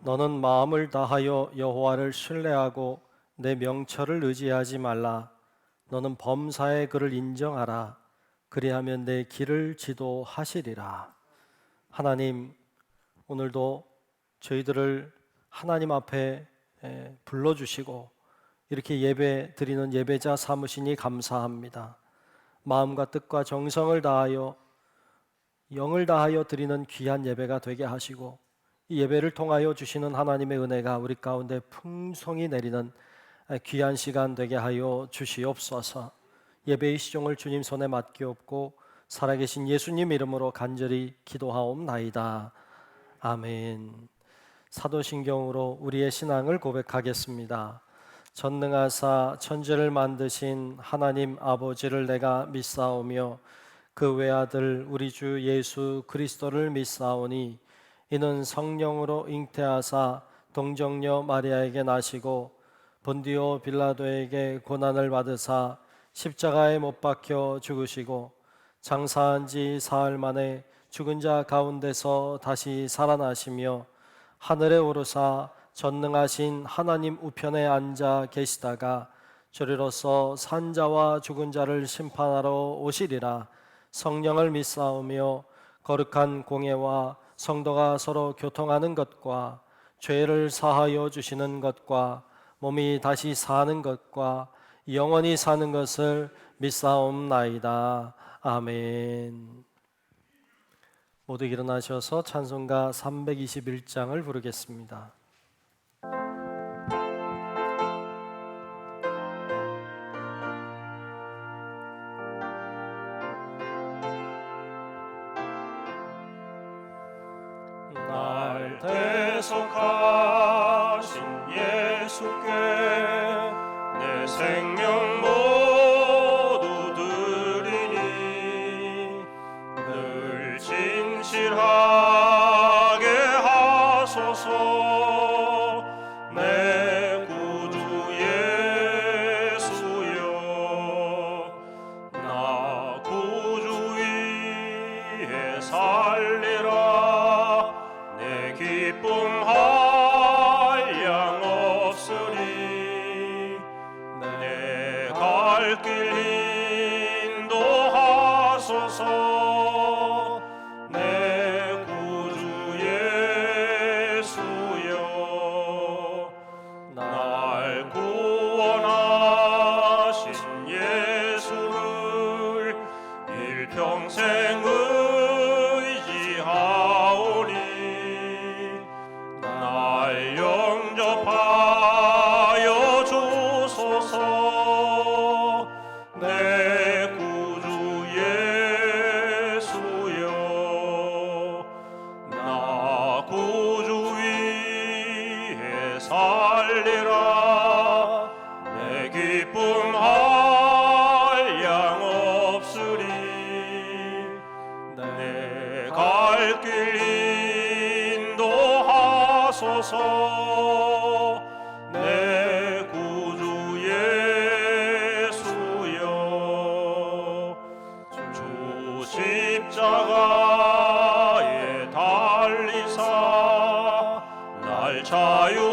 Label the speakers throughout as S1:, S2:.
S1: 너는 마음을 다하여 여호와를 신뢰하고 내 명철을 의지하지 말라. 너는 범사의 그를 인정하라. 그리하면 내 길을 지도하시리라. 하나님, 오늘도 저희들을 하나님 앞에 불러주시고 이렇게 예배 드리는 예배자 삼으시니 감사합니다. 마음과 뜻과 정성을 다하여 영을 다하여 드리는 귀한 예배가 되게 하시고 이 예배를 통하여 주시는 하나님의 은혜가 우리 가운데 풍성히 내리는 귀한 시간 되게 하여 주시옵소서. 예배의 시종을 주님 손에 맡기옵고 살아계신 예수님 이름으로 간절히 기도하옵나이다. 아멘. 사도신경으로 우리의 신앙을 고백하겠습니다. 전능하사 천지를 만드신 하나님 아버지를 내가 믿사오며 그 외아들 우리 주 예수 그리스도를 믿사오니 이는 성령으로 잉태하사 동정녀 마리아에게 나시고 본디오 빌라도에게 고난을 받으사 십자가에 못 박혀 죽으시고 장사한 지 사흘 만에 죽은 자 가운데서 다시 살아나시며 하늘에 오르사 전능하신 하나님 우편에 앉아 계시다가 저리로서 산 자와 죽은 자를 심판하러 오시리라. 성령을 믿사오며 거룩한 공예와 성도가 서로 교통하는 것과 죄를 사하여 주시는 것과 몸이 다시 사는 것과 영원히 사는 것을 믿사옵나이다. 아멘. 모두 일어나셔서 찬송가 321장을 부르겠습니다.
S2: 날 대속하신 예수께 내 생명 모두 드리니 늘 진실하게 하소서. 내 구주 예수여, 나 구주 위에 살리라. 내 기쁨 한량 없으니 내 갈 길 인도하소서. 내 구주 예수여, 날 구원하신 예수를 일평생 의지하오니 날 영접하여 주소서. 내 구주 예수여, 나 구주 위에 살리라. 내 기쁨 한량 없으리 내 갈 길 인도하소서. 내 구주 예수여, 주 십자가에 달리사 날 자유하게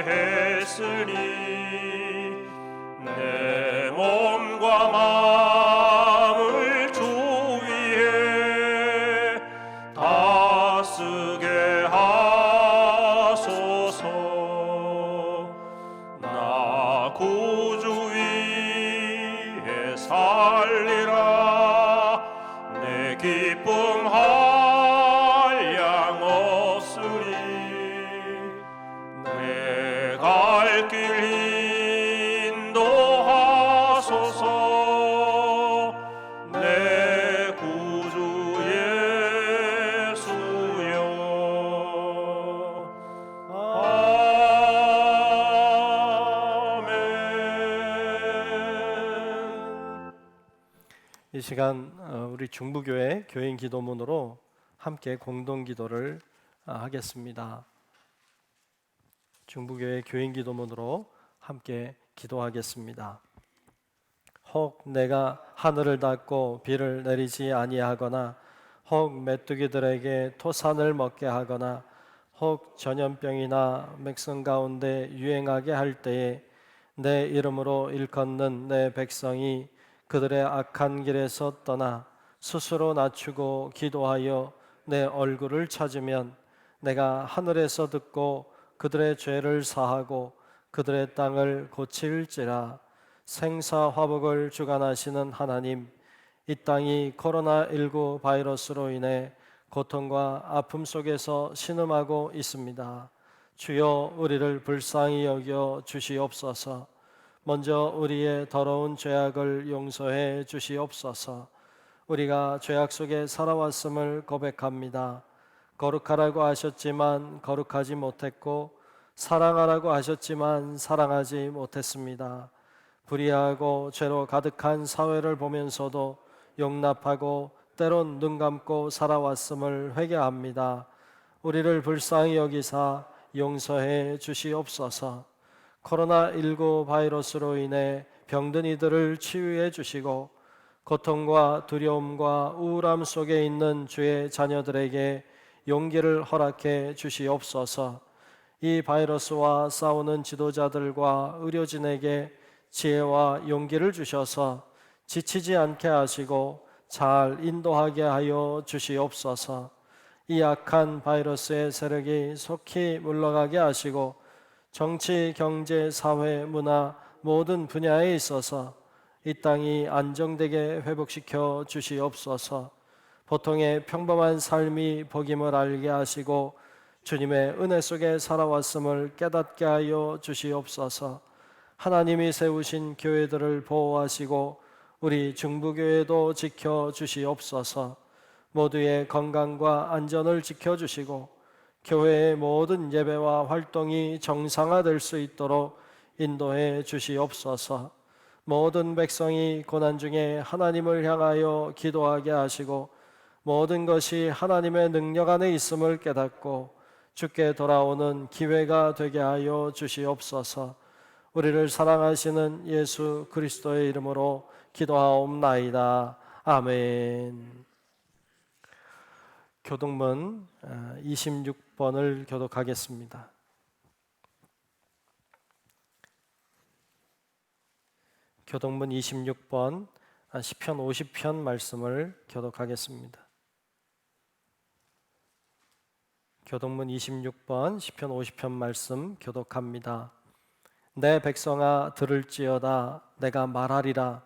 S2: 했으니 내 몸과 마음을 주 위에 다쓰게 하소서. 나 구주 위에 살리라. 내 기쁨 한량 없으리 내 갈 길 인도하소서. 내 구주 예수여. 아멘.
S1: 이 시간 우리 중부교회 교인 기도문으로 함께 공동 기도를 하겠습니다. 중부교회 교인 기도문으로 함께 기도하겠습니다. 혹 내가 하늘을 닫고 비를 내리지 아니하거나 혹 메뚜기들에게 토산을 먹게 하거나 혹 전염병이나 백성 가운데 유행하게 할 때에 내 이름으로 일컫는 내 백성이 그들의 악한 길에서 떠나 스스로 낮추고 기도하여 내 얼굴을 찾으면 내가 하늘에서 듣고 그들의 죄를 사하고 그들의 땅을 고칠지라. 생사화복을 주관하시는 하나님, 이 땅이 코로나19 바이러스로 인해 고통과 아픔 속에서 신음하고 있습니다. 주여 우리를 불쌍히 여겨 주시옵소서. 먼저 우리의 더러운 죄악을 용서해 주시옵소서. 우리가 죄악 속에 살아왔음을 고백합니다. 거룩하라고 하셨지만 거룩하지 못했고 사랑하라고 하셨지만 사랑하지 못했습니다. 불의하고 죄로 가득한 사회를 보면서도 용납하고 때론 눈 감고 살아왔음을 회개합니다. 우리를 불쌍히 여기사 용서해 주시옵소서. 코로나19 바이러스로 인해 병든 이들을 치유해 주시고 고통과 두려움과 우울함 속에 있는 주의 자녀들에게 용기를 허락해 주시옵소서. 이 바이러스와 싸우는 지도자들과 의료진에게 지혜와 용기를 주셔서 지치지 않게 하시고 잘 인도하게 하여 주시옵소서. 이 악한 바이러스의 세력이 속히 물러가게 하시고 정치, 경제, 사회, 문화 모든 분야에 있어서 이 땅이 안정되게 회복시켜 주시옵소서. 보통의 평범한 삶이 복임을 알게 하시고 주님의 은혜 속에 살아왔음을 깨닫게 하여 주시옵소서. 하나님이 세우신 교회들을 보호하시고 우리 중부교회도 지켜주시옵소서. 모두의 건강과 안전을 지켜주시고 교회의 모든 예배와 활동이 정상화될 수 있도록 인도해 주시옵소서. 모든 백성이 고난 중에 하나님을 향하여 기도하게 하시고 모든 것이 하나님의 능력 안에 있음을 깨닫고 주께 돌아오는 기회가 되게 하여 주시옵소서. 우리를 사랑하시는 예수 그리스도의 이름으로 기도하옵나이다. 아멘. 교동문 26번을 교독하겠습니다. 교동문 26번 시편 50편 말씀을 교독하겠습니다. 교동문 26번 시편 50편 말씀 교독합니다. 내 백성아 들을지어다. 내가 말하리라.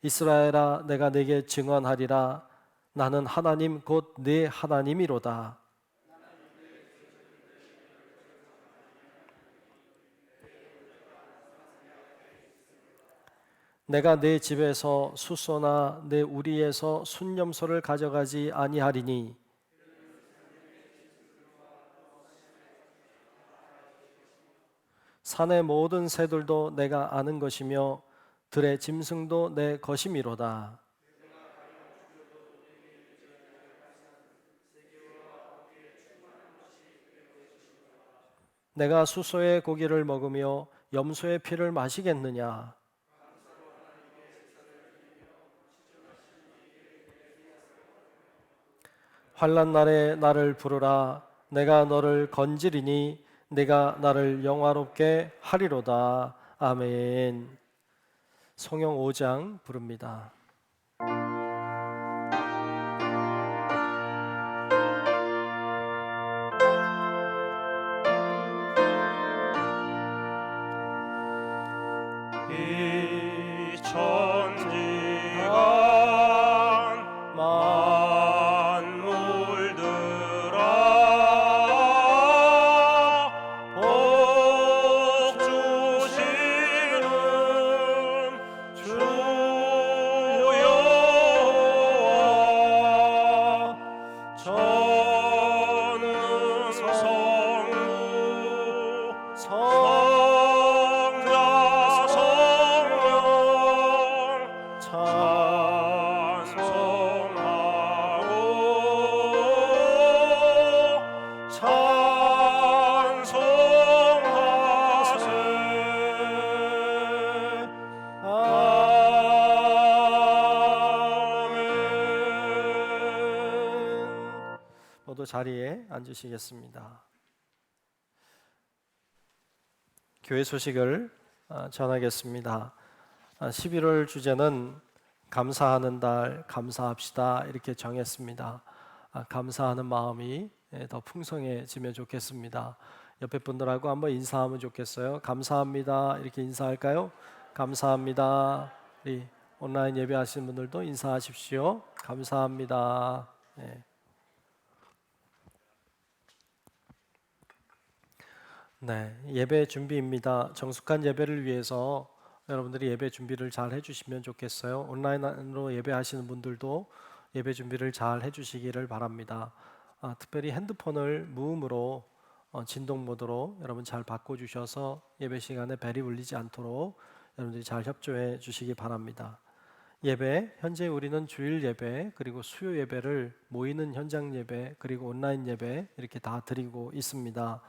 S1: 이스라엘아 내가 네게 증언하리라. 나는 하나님 곧 네 하나님이로다. 내가 네 집에서 숫소나 내 우리에서 순념소를 가져가지 아니하리니 산의 모든 새들도 내가 아는 것이며 들의 짐승도 내 것이미로다. 내가 숫소의 고기를 먹으며 염소의 피를 마시겠느냐? 환난 날에 나를 부르라. 내가 너를 건지리니 네가 나를 영화롭게 하리로다. 아멘. 성경 5장 부릅니다.
S2: 이 천지간 만물들아 복 주시는 주 여호와 저는 성부 성자 성령 찬송하고 찬송하세. 아멘.
S1: 모두 자리에 앉으시겠습니다. 교회 소식을 전하겠습니다. 11월 주제는 감사하는 달, 감사합시다 이렇게 정했습니다. 감사하는 마음이 더 풍성해지면 좋겠습니다. 옆에 분들하고 한번 인사하면 좋겠어요. 감사합니다 이렇게 인사할까요? 감사합니다. 우리 온라인 예배하시는 분들도 인사하십시오. 감사합니다. 네, 예배 준비입니다. 정숙한 예배를 위해서 여러분들이 예배 준비를 잘 해주시면 좋겠어요. 온라인으로 예배하시는 분들도 예배 준비를 잘 해주시기를 바랍니다. 특별히 핸드폰을 무음으로 진동 모드로 여러분 잘 바꿔주셔서 예배 시간에 벨이 울리지 않도록 여러분들이 잘 협조해 주시기 바랍니다. 예배, 현재 우리는 주일 예배 그리고 수요 예배를 모이는 현장 예배 그리고 온라인 예배 이렇게 다 드리고 있습니다.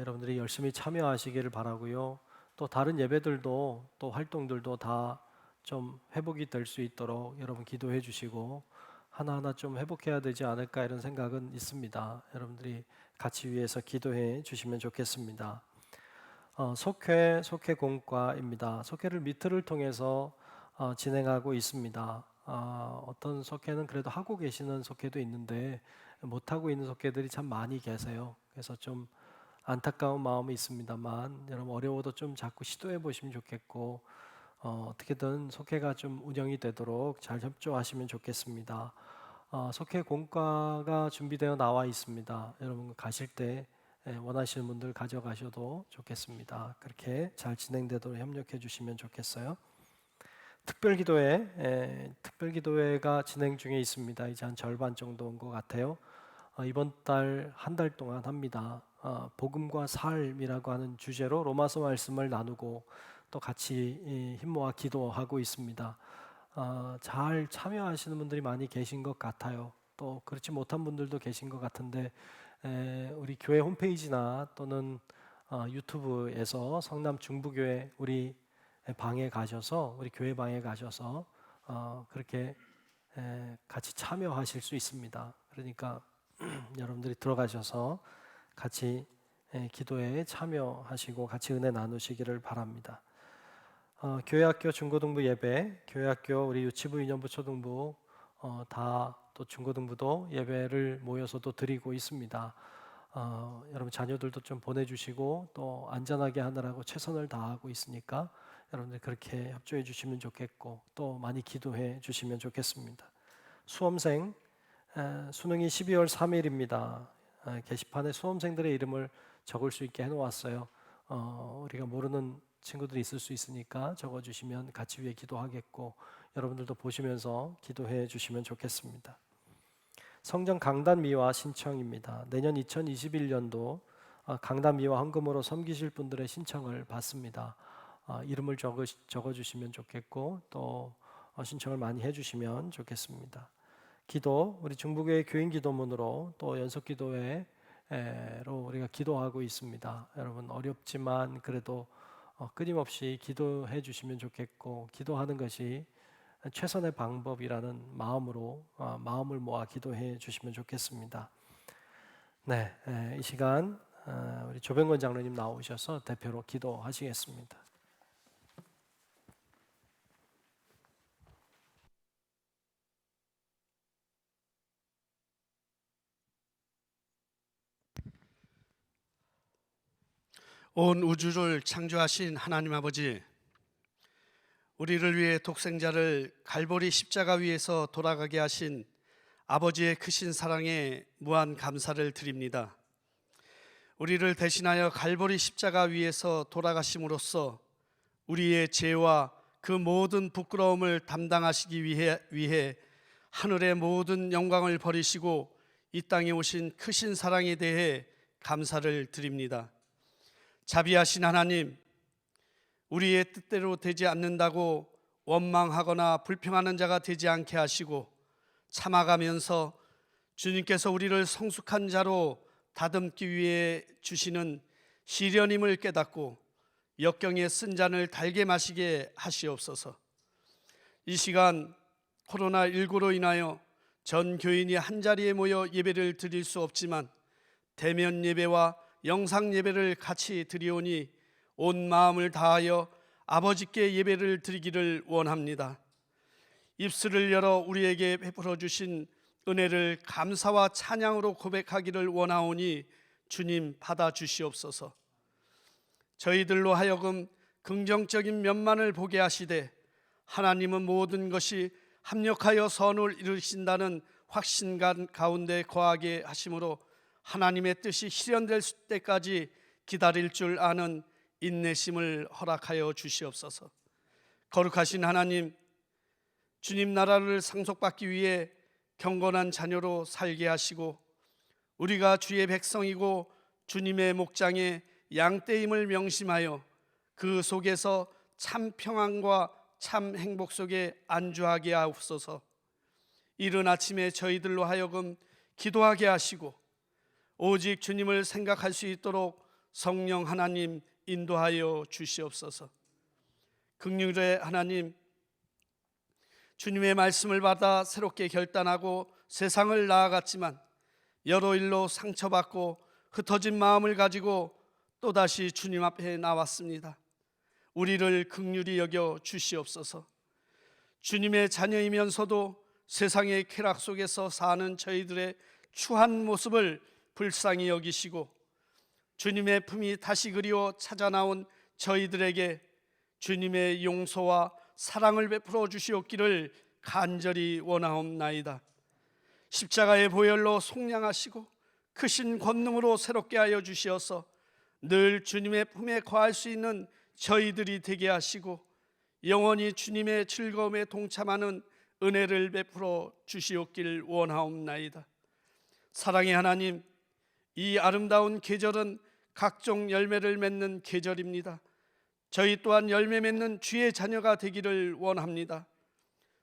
S1: 여러분들이 열심히 참여하시기를 바라고요. 또 다른 예배들도 또 활동들도 다 좀 회복이 될 수 있도록 여러분 기도해 주시고 하나하나 좀 회복해야 되지 않을까 이런 생각은 있습니다. 여러분들이 같이 위해서 기도해 주시면 좋겠습니다. 속회 공과입니다. 속회를 미트를 통해서 진행하고 있습니다. 어떤 속회는 그래도 하고 계시는 속회도 있는데 못하고 있는 속회들이 참 많이 계세요. 그래서 좀 안타까운 마음이 있습니다만 여러분 어려워도 좀 자꾸 시도해 보시면 좋겠고 어떻게든 속회가 좀 운영이 되도록 잘 협조하시면 좋겠습니다. 속회 공과가 준비되어 나와 있습니다. 여러분 가실 때 원하시는 분들 가져가셔도 좋겠습니다. 그렇게 잘 진행되도록 협력해 주시면 좋겠어요. 특별기도회가 진행 중에 있습니다. 이제 한 절반 정도 온 것 같아요. 이번 달 한 달 동안 합니다. 복음과 삶이라고 하는 주제로 로마서 말씀을 나누고 또 같이 힘 모아 기도하고 있습니다. 잘 참여하시는 분들이 많이 계신 것 같아요. 또 그렇지 못한 분들도 계신 것 같은데 우리 교회 홈페이지나 또는 유튜브에서 성남 중부교회 우리 방에 가셔서 우리 교회 방에 가셔서 그렇게 같이 참여하실 수 있습니다. 그러니까 여러분들이 들어가셔서 같이 기도에 참여하시고 같이 은혜 나누시기를 바랍니다. 교회학교 중고등부 예배, 교회학교 우리 유치부, 유년부, 초등부 다 또 중고등부도 예배를 모여서도 드리고 있습니다. 여러분 자녀들도 좀 보내주시고 또 안전하게 하느라고 최선을 다하고 있으니까 여러분들 그렇게 협조해 주시면 좋겠고 또 많이 기도해 주시면 좋겠습니다. 수험생 수능이 12월 3일입니다. 게시판에 수험생들의 이름을 적을 수 있게 해놓았어요. 우리가 모르는 친구들이 있을 수 있으니까 적어주시면 같이 위해 기도하겠고 여러분들도 보시면서 기도해 주시면 좋겠습니다. 성전 강단 미화 신청입니다. 내년 2021년도 강단 미화 헌금으로 섬기실 분들의 신청을 받습니다. 이름을 적어주시면 좋겠고 또 신청을 많이 해주시면 좋겠습니다. 기도, 우리 중부교회 교인 기도문으로 또 연속기도회로 우리가 기도하고 있습니다. 여러분 어렵지만 그래도 끊임없이 기도해 주시면 좋겠고 기도하는 것이 최선의 방법이라는 마음으로 마음을 모아 기도해 주시면 좋겠습니다. 네, 이 시간 우리 조병건 장로님 나오셔서 대표로 기도하시겠습니다.
S3: 온 우주를 창조하신 하나님 아버지, 우리를 위해 독생자를 갈보리 십자가 위에서 돌아가게 하신 아버지의 크신 사랑에 무한 감사를 드립니다. 우리를 대신하여 갈보리 십자가 위에서 돌아가심으로써 우리의 죄와 그 모든 부끄러움을 담당하시기 위해 하늘의 모든 영광을 버리시고 이 땅에 오신 크신 사랑에 대해 감사를 드립니다. 자비하신 하나님, 우리의 뜻대로 되지 않는다고 원망하거나 불평하는 자가 되지 않게 하시고 참아가면서 주님께서 우리를 성숙한 자로 다듬기 위해 주시는 시련임을 깨닫고 역경의 쓴 잔을 달게 마시게 하시옵소서. 이 시간 코로나19로 인하여 전 교인이 한자리에 모여 예배를 드릴 수 없지만 대면 예배와 영상 예배를 같이 드리오니 온 마음을 다하여 아버지께 예배를 드리기를 원합니다. 입술을 열어 우리에게 베풀어 주신 은혜를 감사와 찬양으로 고백하기를 원하오니 주님 받아 주시옵소서. 저희들로 하여금 긍정적인 면만을 보게 하시되 하나님은 모든 것이 합력하여 선을 이루신다는 확신감 가운데 거하게 하심으로 하나님의 뜻이 실현될 때까지 기다릴 줄 아는 인내심을 허락하여 주시옵소서. 거룩하신 하나님, 주님 나라를 상속받기 위해 경건한 자녀로 살게 하시고 우리가 주의 백성이고 주님의 목장의 양떼임을 명심하여 그 속에서 참 평안과 참 행복 속에 안주하게 하옵소서. 이른 아침에 저희들로 하여금 기도하게 하시고 오직 주님을 생각할 수 있도록 성령 하나님 인도하여 주시옵소서. 긍휼의 하나님, 주님의 말씀을 받아 새롭게 결단하고 세상을 나아갔지만 여러 일로 상처받고 흩어진 마음을 가지고 또다시 주님 앞에 나왔습니다. 우리를 긍휼히 여겨 주시옵소서. 주님의 자녀이면서도 세상의 쾌락 속에서 사는 저희들의 추한 모습을 불쌍히 여기시고 주님의 품이 다시 그리워 찾아 나온 저희들에게 주님의 용서와 사랑을 베풀어 주시옵기를 간절히 원하옵나이다. 십자가의 보혈로 속량하시고 크신 권능으로 새롭게 하여 주시어서 늘 주님의 품에 거할 수 있는 저희들이 되게 하시고 영원히 주님의 즐거움에 동참하는 은혜를 베풀어 주시옵길 원하옵나이다. 사랑의 하나님, 이 아름다운 계절은 각종 열매를 맺는 계절입니다. 저희 또한 열매 맺는 주의 자녀가 되기를 원합니다.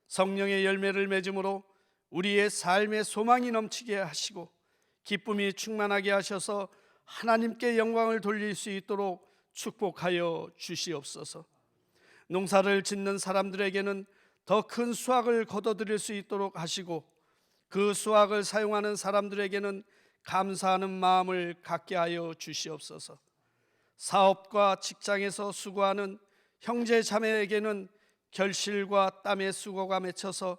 S3: 성령의 열매를 맺음으로 우리의 삶의 소망이 넘치게 하시고 기쁨이 충만하게 하셔서 하나님께 영광을 돌릴 수 있도록 축복하여 주시옵소서. 농사를 짓는 사람들에게는 더 큰 수확을 거둬들일 수 있도록 하시고 그 수확을 사용하는 사람들에게는 감사하는 마음을 갖게 하여 주시옵소서. 사업과 직장에서 수고하는 형제 자매에게는 결실과 땀의 수고가 맺혀서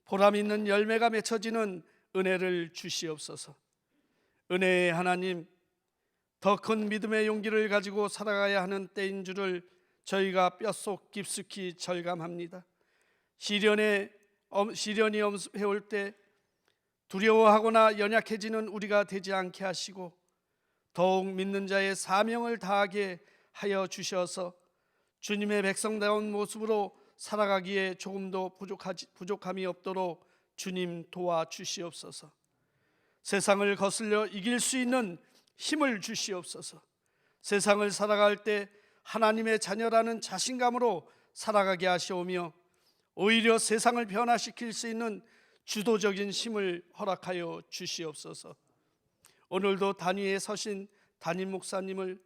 S3: 보람 있는 열매가 맺혀지는 은혜를 주시옵소서. 은혜의 하나님, 더 큰 믿음의 용기를 가지고 살아가야 하는 때인 줄을 저희가 뼛속 깊숙이 절감합니다. 시련이 엄습해올 때 두려워하거나 연약해지는 우리가 되지 않게 하시고 더욱 믿는 자의 사명을 다하게 하여 주셔서 주님의 백성다운 모습으로 살아가기에 조금도 부족함이 없도록 주님 도와주시옵소서. 세상을 거슬려 이길 수 있는 힘을 주시옵소서. 세상을 살아갈 때 하나님의 자녀라는 자신감으로 살아가게 하시오며 오히려 세상을 변화시킬 수 있는 주도적인 힘을 허락하여 주시옵소서. 오늘도 단위에 서신 담임 목사님을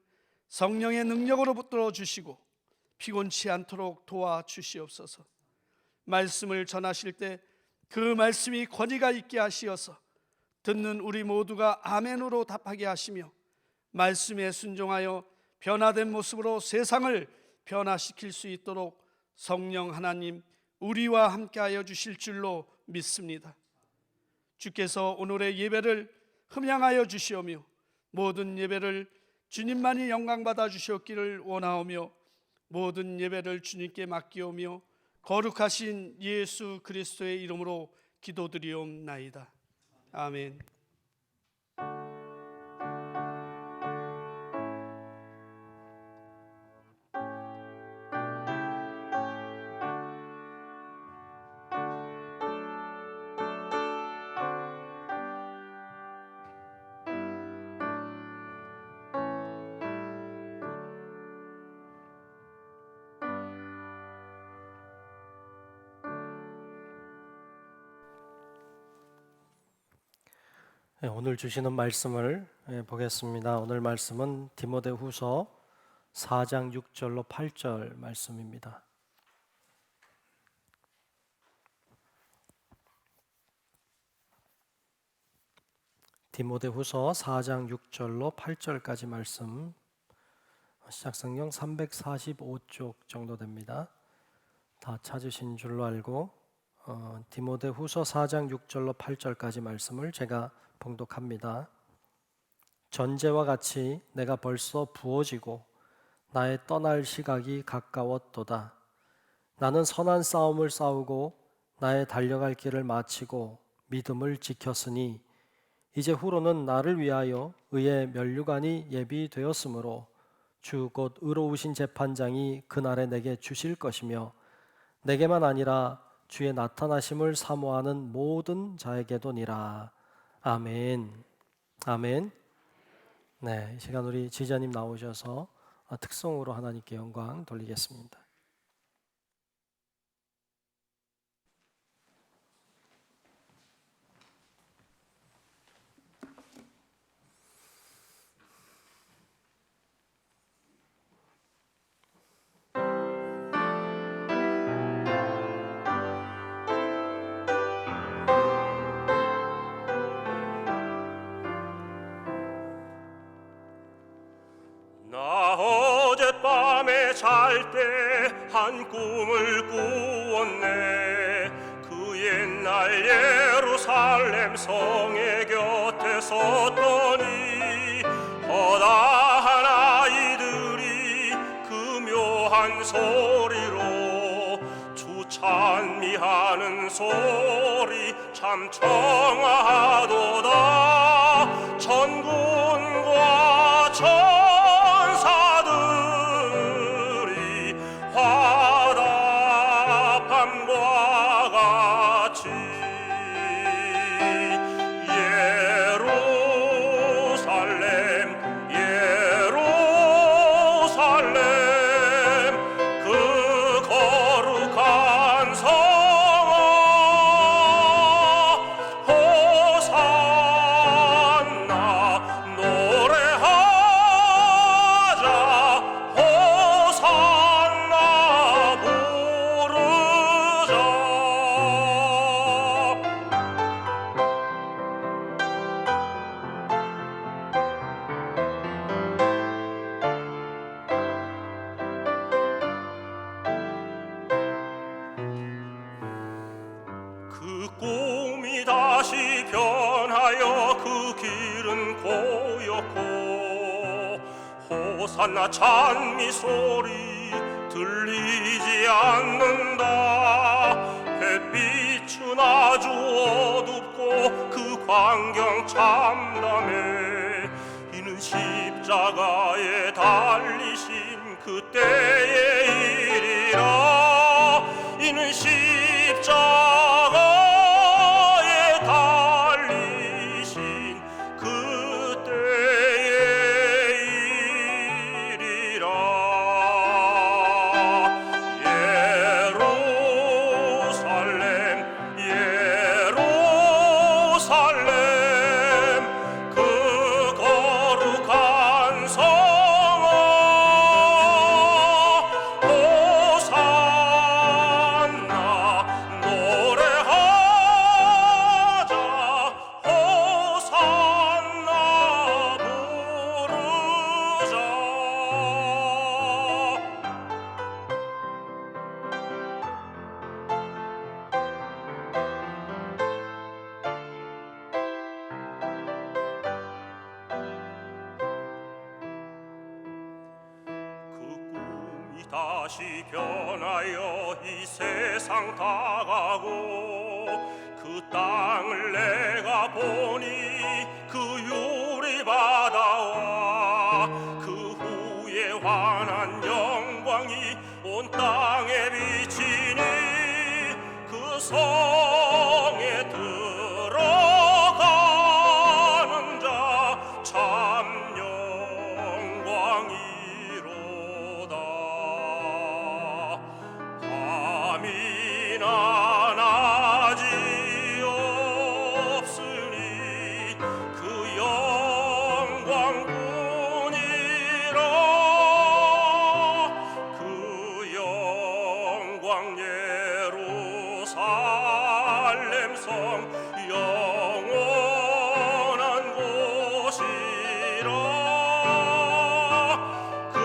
S3: 성령의 능력으로 붙들어 주시고 피곤치 않도록 도와주시옵소서. 말씀을 전하실 때 그 말씀이 권위가 있게 하시어서 듣는 우리 모두가 아멘으로 답하게 하시며 말씀에 순종하여 변화된 모습으로 세상을 변화시킬 수 있도록 성령 하나님 우리와 함께하여 주실 줄로 믿습니다. 주께서 오늘의 예배를 흠양하여 주시오며 모든 예배를 주님만이 영광받아 주시옵기를 원하오며 모든 예배를 주님께 맡기오며 거룩하신 예수 그리스도의 이름으로 기도드리옵나이다. 아멘.
S1: 오늘 주시는 말씀을 보겠습니다. 오늘 말씀은 디모데후서 4장 6절로 8절 말씀입니다. 디모데후서 4장 6절로 8절까지 말씀 시작성경 345쪽 정도 됩니다. 다 찾으신 줄로 알고 디모데후서 4장 6절로 8절까지 말씀을 제가 봉독합니다. 전제와 같이 내가 벌써 부어지고 나의 떠날 시각이 가까웠도다. 나는 선한 싸움을 싸우고 나의 달려갈 길을 마치고 믿음을 지켰으니 이제 후로는 나를 위하여 의의 면류관이 예비되었으므로 주 곧 의로우신 재판장이 그날에 내게 주실 것이며 내게만 아니라 주의 나타나심을 사모하는 모든 자에게도니라. 아멘. 아멘. 네, 이 시간 우리 지자님 나오셔서 특성으로 하나님께 영광 돌리겠습니다.
S2: 나 어젯밤에 잘 때 한 꿈을 꾸었네. 그 옛날 예루살렘 성의 곁에 섰더니 허다한 아이들이 그 묘한 소리로 주 찬미하는 소리 참 청아하도다. 천군과 천사들이 화답함과 같이 예루살렘 예루살렘 그 거룩한 성아 호산나 노래하자 호산나 부르자. 그 꿈이 다시 변하여 그 길은 고였고 호산나 찬미 소리 들리지 않는다. 햇빛은 아주 어둡고 그 광경 참담해. 이는 십자가에 달리신 그때의 일이라. 이는 십자가에 달리신 그때의 일이라. 예루살렘 예루살렘 그 거룩한 성아 호산나 노래하자 호산나 부르자. 그 꿈이 다시 변하여 이 세상 다가고 그 땅을 내가 보니 그 유리 바다와 그 후에 환한 영광이 온 땅에 비치니 그 성에 들어가는 자 참 영광이로다. 밤이나 낮이 없으니 그 영광뿐이라. 그 영광 예루살렘 성 영원한 곳이라. 그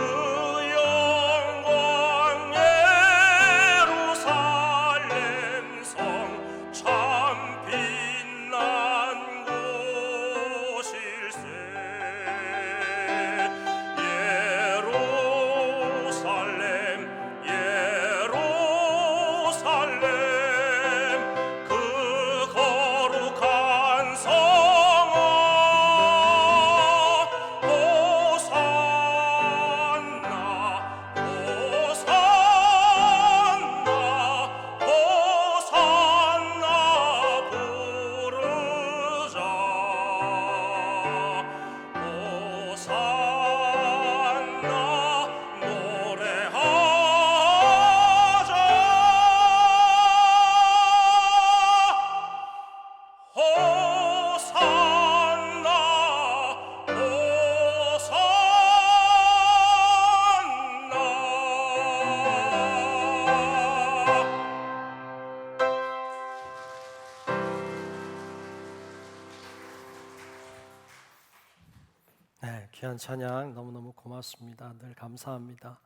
S1: 귀한 찬양 너무너무 고맙습니다. 늘 감사합니다.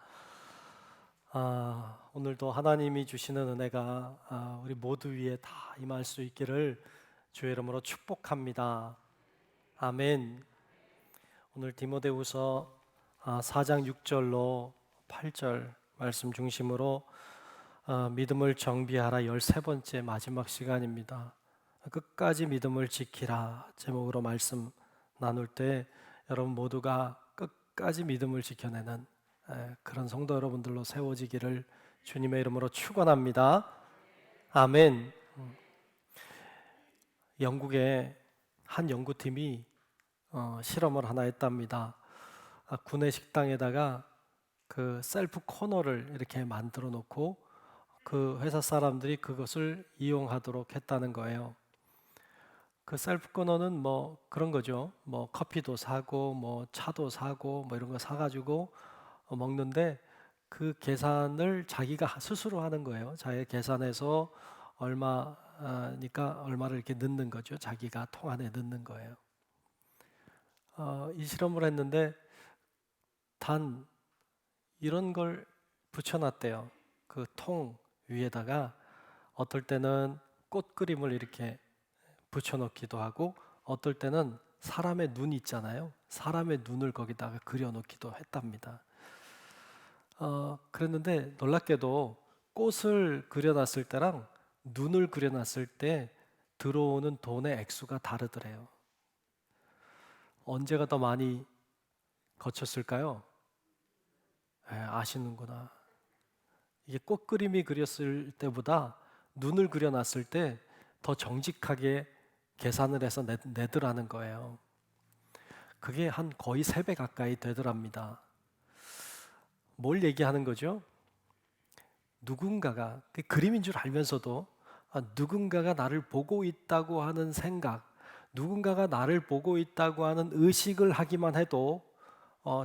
S1: 오늘도 하나님이 주시는 은혜가 우리 모두 위에 다 임할 수 있기를 주의 이름으로 축복합니다. 아멘. 오늘 디모데후서 4장 6절로 8절 말씀 중심으로 믿음을 정비하라 13번째 마지막 시간입니다. 끝까지 믿음을 지키라 제목으로 말씀 나눌 때 여러분 모두가 끝까지 믿음을 지켜내는 그런 성도 여러분들로 세워지기를 주님의 이름으로 축원합니다. 아멘. 영국의 한 연구팀이 실험을 하나 했답니다. 구내 식당에다가 그 셀프 코너를 이렇게 만들어 놓고 그 회사 사람들이 그것을 이용하도록 했다는 거예요. 그 셀프 코너는 뭐 그런 거죠. 뭐 커피도 사고 뭐 차도 사고 뭐 이런 거 사가지고 먹는데 그 계산을 자기가 스스로 하는 거예요. 자기 계산해서 얼마니까 얼마를 이렇게 넣는 거죠. 자기가 통 안에 넣는 거예요. 이 실험을 했는데 단 이런 걸 붙여놨대요. 그 통 위에다가 어떨 때는 꽃 그림을 이렇게 붙여놓기도 하고 어떨 때는 사람의 눈 있잖아요. 사람의 눈을 거기다가 그려놓기도 했답니다. 그랬는데 놀랍게도 꽃을 그려놨을 때랑 눈을 그려놨을 때 들어오는 돈의 액수가 다르더래요. 언제가 더 많이 거쳤을까요? 아시는구나. 이게 꽃 그림이 그렸을 때보다 눈을 그려놨을 때 더 정직하게 계산을 해서 내더라는 거예요. 그게 한 거의 3배 가까이 되더랍니다. 뭘 얘기하는 거죠? 누군가가 그림인 줄 알면서도 누군가가 나를 보고 있다고 하는 생각, 누군가가 나를 보고 있다고 하는 의식을 하기만 해도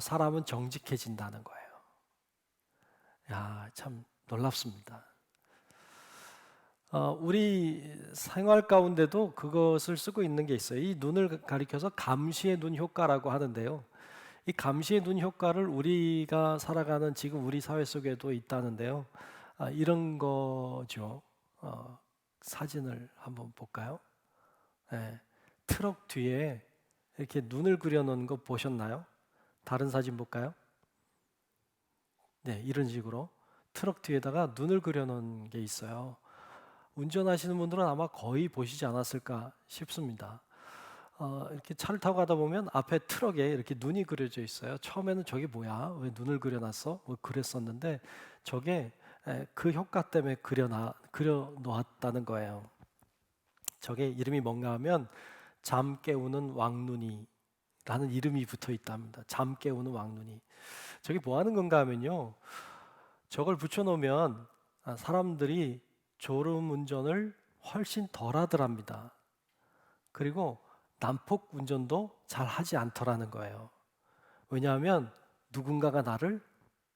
S1: 사람은 정직해진다는 거예요. 야, 참 놀랍습니다. 우리 생활 가운데도 그것을 쓰고 있는 게 있어요. 이 눈을 가리켜서 감시의 눈 효과라고 하는데요. 이 감시의 눈 효과를 우리가 살아가는 지금 우리 사회 속에도 있다는데요. 이런 거죠. 사진을 한번 볼까요? 네, 트럭 뒤에 이렇게 눈을 그려놓은 거 보셨나요? 다른 사진 볼까요? 네, 이런 식으로 트럭 뒤에다가 눈을 그려놓은 게 있어요. 운전하시는 분들은 아마 거의 보시지 않았을까 싶습니다. 이렇게 차를 타고 가다 보면 앞에 트럭에 이렇게 눈이 그려져 있어요. 처음에는 저게 뭐야? 왜 눈을 그려놨어? 뭐 그랬었는데 저게 그 효과 때문에 그려놓았다는 거예요. 저게 이름이 뭔가 하면 잠 깨우는 왕눈이라는 이름이 붙어 있답니다. 잠 깨우는 왕눈이. 저게 뭐 하는 건가 하면요. 저걸 붙여놓으면 사람들이 졸음 운전을 훨씬 덜 하더랍니다. 그리고 난폭 운전도 잘 하지 않더라는 거예요. 왜냐하면 누군가가 나를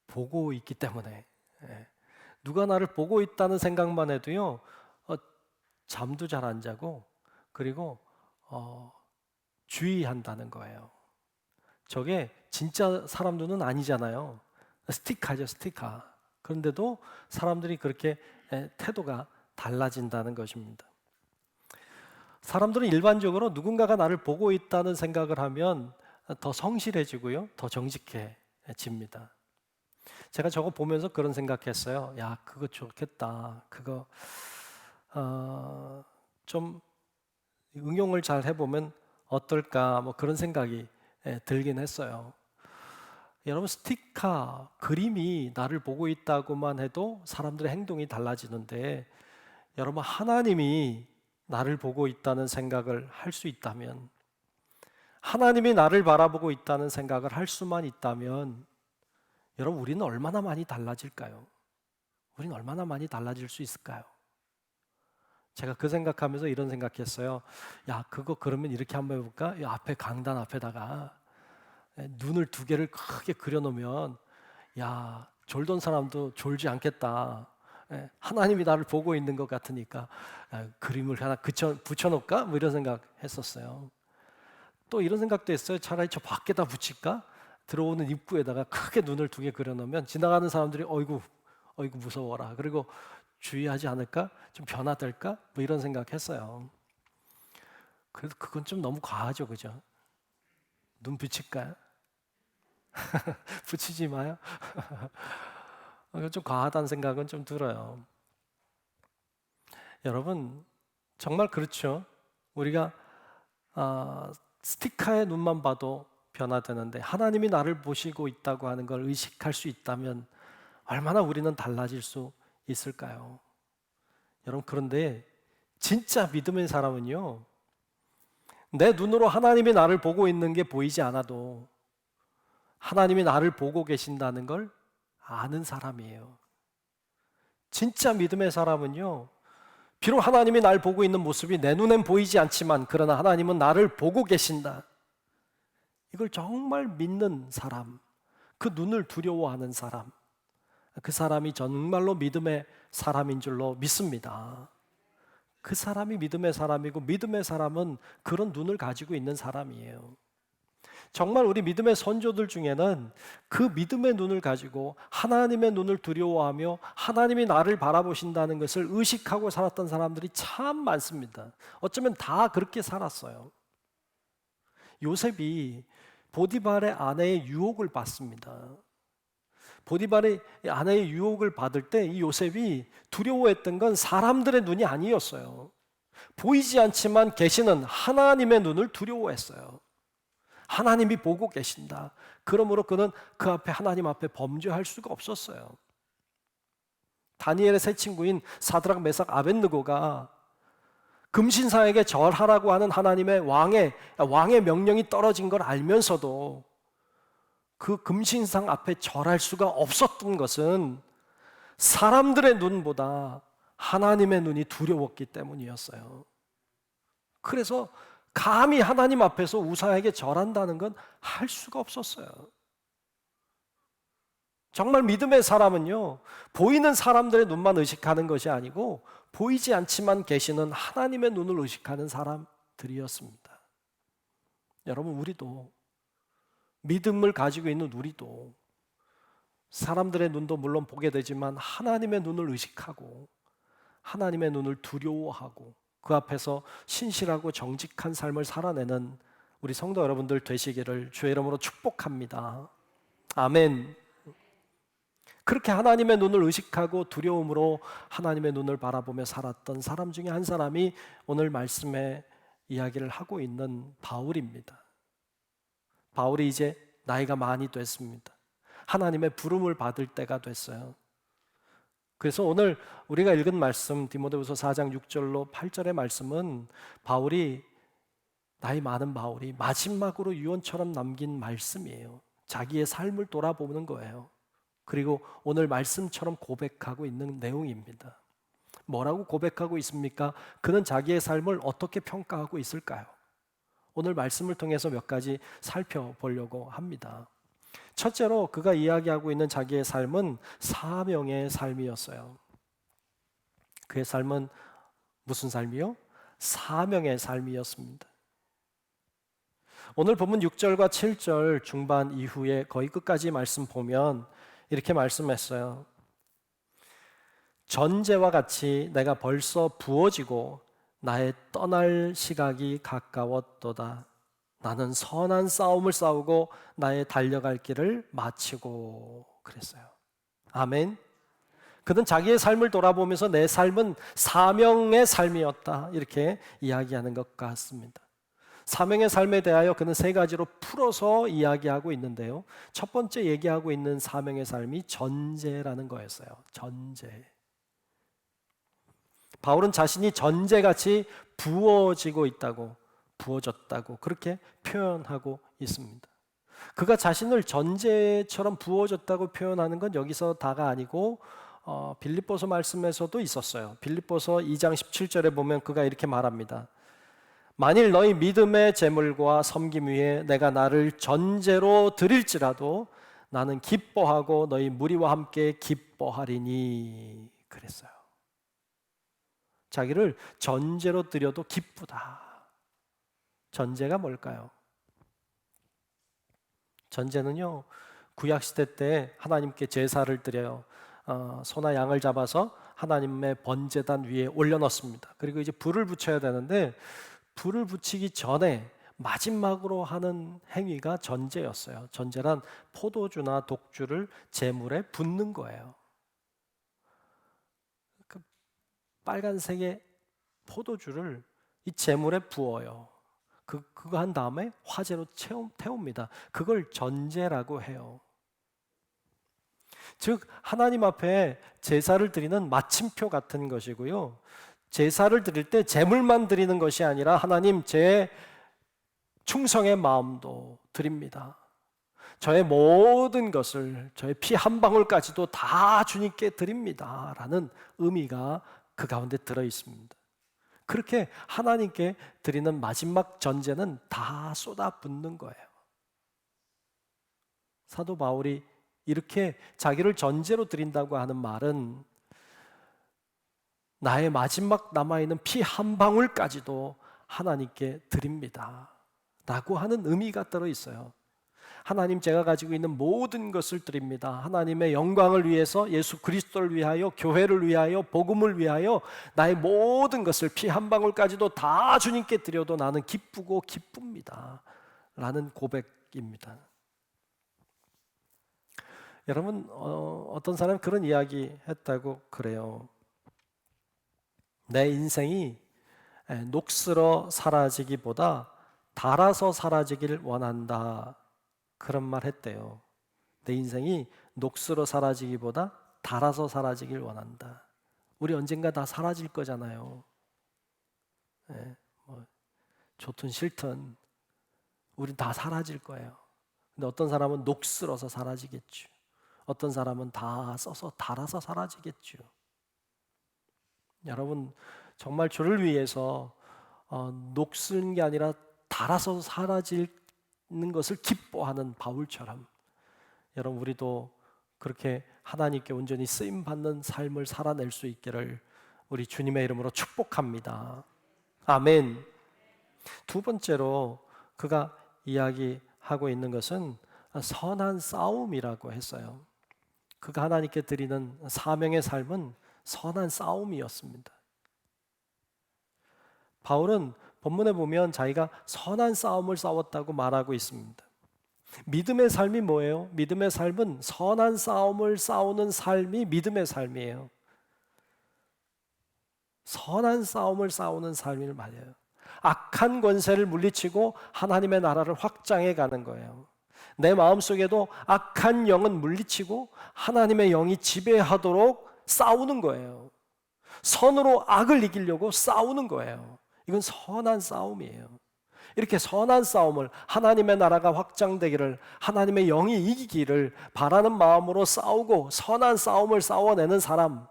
S1: 보고 있기 때문에. 누가 나를 보고 있다는 생각만 해도요, 잠도 잘 안 자고 그리고 주의한다는 거예요. 저게 진짜 사람 눈은 아니잖아요. 스티커죠, 스티커. 그런데도 사람들이 그렇게 태도가 달라진다는 것입니다. 사람들은 일반적으로 누군가가 나를 보고 있다는 생각을 하면 더 성실해지고요, 더 정직해집니다. 제가 저거 보면서 그런 생각했어요. 야, 그거 좋겠다. 그거 좀 응용을 잘 해보면 어떨까, 뭐 그런 생각이 들긴 했어요. 여러분, 스티커, 그림이 나를 보고 있다고만 해도 사람들의 행동이 달라지는데 여러분, 하나님이 나를 보고 있다는 생각을 할 수 있다면, 하나님이 나를 바라보고 있다는 생각을 할 수만 있다면 여러분, 우리는 얼마나 많이 달라질까요? 우리는 얼마나 많이 달라질 수 있을까요? 제가 그 생각하면서 이런 생각했어요. 야, 그거 그러면 이렇게 한번 해볼까? 이 앞에 강단 앞에다가 눈을 2개를 크게 그려놓으면 야, 졸던 사람도 졸지 않겠다. 하나님이 나를 보고 있는 것 같으니까 그림을 하나 붙여놓을까? 뭐 이런 생각 했었어요. 또 이런 생각도 했어요. 차라리 저 밖에다 붙일까? 들어오는 입구에다가 크게 눈을 2개 그려놓으면 지나가는 사람들이 어이구 무서워라. 그리고 주의하지 않을까? 좀 변화될까? 뭐 이런 생각했어요. 그래도 그건 좀 너무 과하죠, 그죠? 눈 붙일까요? 붙이지 마요. 좀 과하다는 생각은 좀 들어요. 여러분 정말 그렇죠. 우리가 스티커의 눈만 봐도 변화되는데 하나님이 나를 보시고 있다고 하는 걸 의식할 수 있다면 얼마나 우리는 달라질 수 있을까요? 여러분 그런데 진짜 믿음의 사람은요, 내 눈으로 하나님이 나를 보고 있는 게 보이지 않아도 하나님이 나를 보고 계신다는 걸 아는 사람이에요. 진짜 믿음의 사람은요, 비록 하나님이 날 보고 있는 모습이 내 눈엔 보이지 않지만 그러나 하나님은 나를 보고 계신다. 이걸 정말 믿는 사람, 그 눈을 두려워하는 사람, 그 사람이 정말로 믿음의 사람인 줄로 믿습니다. 그 사람이 믿음의 사람이고 믿음의 사람은 그런 눈을 가지고 있는 사람이에요. 정말 우리 믿음의 선조들 중에는 그 믿음의 눈을 가지고 하나님의 눈을 두려워하며 하나님이 나를 바라보신다는 것을 의식하고 살았던 사람들이 참 많습니다. 어쩌면 다 그렇게 살았어요. 요셉이 보디발의 아내의 유혹을 받습니다. 보디발의 아내의 유혹을 받을 때 이 요셉이 두려워했던 건 사람들의 눈이 아니었어요. 보이지 않지만 계시는 하나님의 눈을 두려워했어요. 하나님이 보고 계신다. 그러므로 그는 그 앞에 하나님 앞에 범죄할 수가 없었어요. 다니엘의 세 친구인 사드락, 메삭, 아벳느고가 금신상에게 절하라고 하는 하나님의 왕의 명령이 떨어진 걸 알면서도 그 금신상 앞에 절할 수가 없었던 것은 사람들의 눈보다 하나님의 눈이 두려웠기 때문이었어요. 그래서 감히 하나님 앞에서 우상에게 절한다는 건 할 수가 없었어요. 정말 믿음의 사람은요, 보이는 사람들의 눈만 의식하는 것이 아니고 보이지 않지만 계시는 하나님의 눈을 의식하는 사람들이었습니다. 여러분, 우리도 믿음을 가지고 있는 우리도 사람들의 눈도 물론 보게 되지만 하나님의 눈을 의식하고 하나님의 눈을 두려워하고 그 앞에서 신실하고 정직한 삶을 살아내는 우리 성도 여러분들 되시기를 주의 이름으로 축복합니다. 아멘. 그렇게 하나님의 눈을 의식하고 두려움으로 하나님의 눈을 바라보며 살았던 사람 중에 한 사람이 오늘 말씀에 이야기를 하고 있는 바울입니다. 바울이 이제 나이가 많이 됐습니다. 하나님의 부름을 받을 때가 됐어요. 그래서 오늘 우리가 읽은 말씀 디모데후서 4장 6절로 8절의 말씀은 바울이 나이 많은 바울이 마지막으로 유언처럼 남긴 말씀이에요. 자기의 삶을 돌아보는 거예요. 그리고 오늘 말씀처럼 고백하고 있는 내용입니다. 뭐라고 고백하고 있습니까? 그는 자기의 삶을 어떻게 평가하고 있을까요? 오늘 말씀을 통해서 몇 가지 살펴보려고 합니다. 첫째로 그가 이야기하고 있는 자기의 삶은 사명의 삶이었어요. 그의 삶은 무슨 삶이요? 사명의 삶이었습니다. 오늘 본문 6절과 7절 중반 이후에 거의 끝까지 말씀 보면 이렇게 말씀했어요. 전제와 같이 내가 벌써 부어지고 나의 떠날 시각이 가까웠도다. 나는 선한 싸움을 싸우고 나의 달려갈 길을 마치고 그랬어요. 아멘. 그는 자기의 삶을 돌아보면서 내 삶은 사명의 삶이었다 이렇게 이야기하는 것 같습니다. 사명의 삶에 대하여 그는 3가지로 풀어서 이야기하고 있는데요. 첫 번째 얘기하고 있는 사명의 삶이 전제라는 거였어요. 전제. 바울은 자신이 전제같이 부어지고 있다고, 부어졌다고 그렇게 표현하고 있습니다. 그가 자신을 전제처럼 부어졌다고 표현하는 건 여기서 다가 아니고 빌립보서 말씀에서도 있었어요. 빌립보서 2장 17절에 보면 그가 이렇게 말합니다. 만일 너희 믿음의 제물과 섬김 위에 내가 나를 전제로 드릴지라도 나는 기뻐하고 너희 무리와 함께 기뻐하리니 그랬어요. 자기를 전제로 드려도 기쁘다. 전제가 뭘까요? 전제는요, 구약 시대 때 하나님께 제사를 드려요. 소나 양을 잡아서 하나님의 번제단 위에 올려놓습니다. 그리고 이제 불을 붙여야 되는데 불을 붙이기 전에 마지막으로 하는 행위가 전제였어요. 전제란 포도주나 독주를 제물에 붓는 거예요. 그 빨간색의 포도주를 이 제물에 부어요. 그거 한 다음에 화재로 태웁니다. 그걸 전제라고 해요. 즉 하나님 앞에 제사를 드리는 마침표 같은 것이고요. 제사를 드릴 때 제물만 드리는 것이 아니라 하나님 제 충성의 마음도 드립니다. 저의 모든 것을, 저의 피 한 방울까지도 다 주님께 드립니다 라는 의미가 그 가운데 들어 있습니다. 그렇게 하나님께 드리는 마지막 전제는 다 쏟아붓는 거예요. 사도 바울이 이렇게 자기를 전제로 드린다고 하는 말은 나의 마지막 남아있는 피 한 방울까지도 하나님께 드립니다 라고 하는 의미가 들어있어요. 하나님, 제가 가지고 있는 모든 것을 드립니다. 하나님의 영광을 위해서, 예수 그리스도를 위하여, 교회를 위하여, 복음을 위하여 나의 모든 것을 피 한 방울까지도 다 주님께 드려도 나는 기쁘고 기쁩니다 라는 고백입니다. 여러분, 어떤 사람이 그런 이야기 했다고 그래요. 내 인생이 녹슬어 사라지기보다 닳아서 사라지길 원한다, 그런 말 했대요. 내 인생이 녹슬어 사라지기보다 닳아서 사라지길 원한다. 우리 언젠가 다 사라질 거잖아요. 좋든 싫든 우리 다 사라질 거예요. 근데 어떤 사람은 녹슬어서 사라지겠죠. 어떤 사람은 다 써서 닳아서 사라지겠죠. 여러분, 정말 주를 위해서 녹슬는 게 아니라 닳아서 사라지는 것을 기뻐하는 바울처럼 여러분, 우리도 그렇게 하나님께 온전히 쓰임받는 삶을 살아낼 수 있기를 우리 주님의 이름으로 축복합니다. 아멘. 두 번째로 그가 이야기하고 있는 것은 선한 싸움이라고 했어요. 그가 하나님께 드리는 사명의 삶은 선한 싸움이었습니다. 바울은 본문에 보면 자기가 선한 싸움을 싸웠다고 말하고 있습니다. 믿음의 삶이 뭐예요? 믿음의 삶은 선한 싸움을 싸우는 삶이 믿음의 삶이에요. 선한 싸움을 싸우는 삶을 말해요. 악한 권세를 물리치고 하나님의 나라를 확장해 가는 거예요. 내 마음속에도 악한 영은 물리치고 하나님의 영이 지배하도록 싸우는 거예요. 선으로 악을 이기려고 싸우는 거예요. 이건 선한 싸움이에요. 이렇게 선한 싸움을, 하나님의 나라가 확장되기를, 하나님의 영이 이기기를 바라는 마음으로 싸우고 선한 싸움을 싸워내는 사람,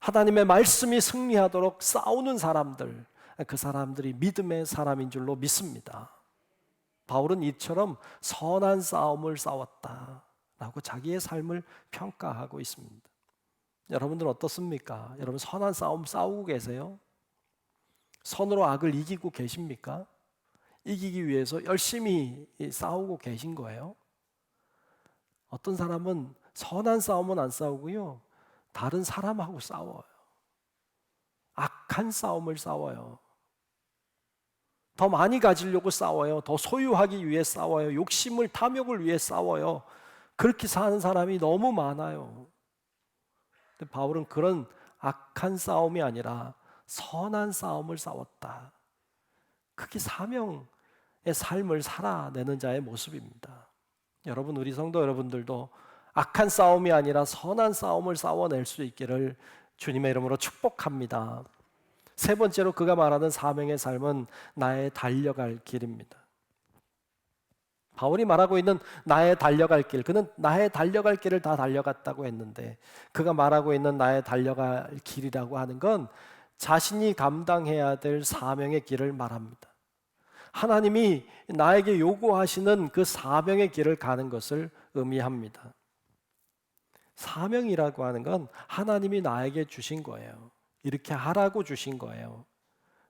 S1: 하나님의 말씀이 승리하도록 싸우는 사람들, 그 사람들이 믿음의 사람인 줄로 믿습니다. 바울은 이처럼 선한 싸움을 싸웠다라고 자기의 삶을 평가하고 있습니다. 여러분들은 어떻습니까? 여러분, 선한 싸움 싸우고 계세요? 선으로 악을 이기고 계십니까? 이기기 위해서 열심히 싸우고 계신 거예요? 어떤 사람은 선한 싸움은 안 싸우고요, 다른 사람하고 싸워요. 악한 싸움을 싸워요. 더 많이 가지려고 싸워요. 더 소유하기 위해 싸워요. 욕심을, 탐욕을 위해 싸워요. 그렇게 사는 사람이 너무 많아요. 근데 바울은 그런 악한 싸움이 아니라 선한 싸움을 싸웠다. 그게 사명의 삶을 살아내는 자의 모습입니다. 여러분, 우리 성도 여러분들도 악한 싸움이 아니라 선한 싸움을 싸워낼 수 있기를 주님의 이름으로 축복합니다. 세 번째로 그가 말하는 사명의 삶은 나의 달려갈 길입니다. 바울이 말하고 있는 나의 달려갈 길, 그는 나의 달려갈 길을 다 달려갔다고 했는데, 그가 말하고 있는 나의 달려갈 길이라고 하는 건 자신이 감당해야 될 사명의 길을 말합니다. 하나님이 나에게 요구하시는 그 사명의 길을 가는 것을 의미합니다. 사명이라고 하는 건 하나님이 나에게 주신 거예요. 이렇게 하라고 주신 거예요.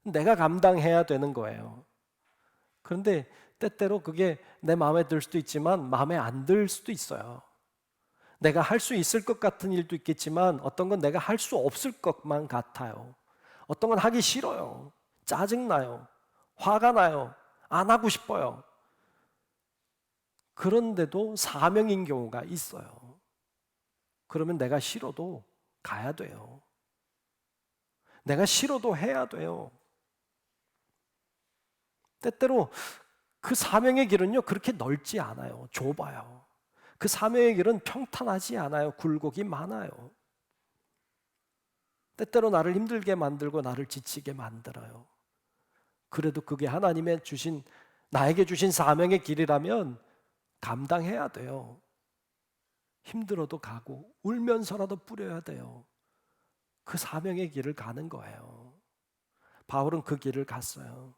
S1: 내가 감당해야 되는 거예요. 그런데 때때로 그게 내 마음에 들 수도 있지만 마음에 안 들 수도 있어요. 내가 할 수 있을 것 같은 일도 있겠지만 어떤 건 내가 할 수 없을 것만 같아요. 어떤 건 하기 싫어요. 짜증나요. 화가 나요. 안 하고 싶어요. 그런데도 사명인 경우가 있어요. 그러면 내가 싫어도 가야 돼요. 내가 싫어도 해야 돼요. 때때로 그 사명의 길은요, 그렇게 넓지 않아요. 좁아요. 그 사명의 길은 평탄하지 않아요. 굴곡이 많아요. 때때로 나를 힘들게 만들고 나를 지치게 만들어요. 그래도 그게 하나님의 주신, 나에게 주신 사명의 길이라면 감당해야 돼요. 힘들어도 가고 울면서라도 뿌려야 돼요. 그 사명의 길을 가는 거예요. 바울은 그 길을 갔어요.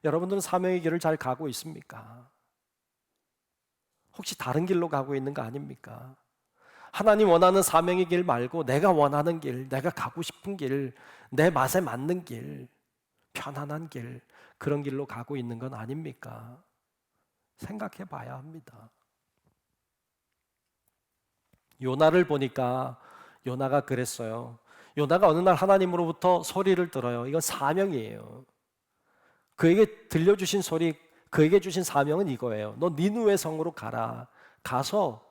S1: 여러분들은 사명의 길을 잘 가고 있습니까? 혹시 다른 길로 가고 있는 거 아닙니까? 하나님 원하는 사명의 길 말고 내가 원하는 길, 내가 가고 싶은 길, 내 맛에 맞는 길, 편안한 길, 그런 길로 가고 있는 건 아닙니까? 생각해 봐야 합니다. 요나를 보니까 요나가 그랬어요. 요나가 어느 날 하나님으로부터 소리를 들어요. 이건 사명이에요. 그에게 들려주신 소리, 그에게 주신 사명은 이거예요. 너 니느웨 성으로 가라. 가서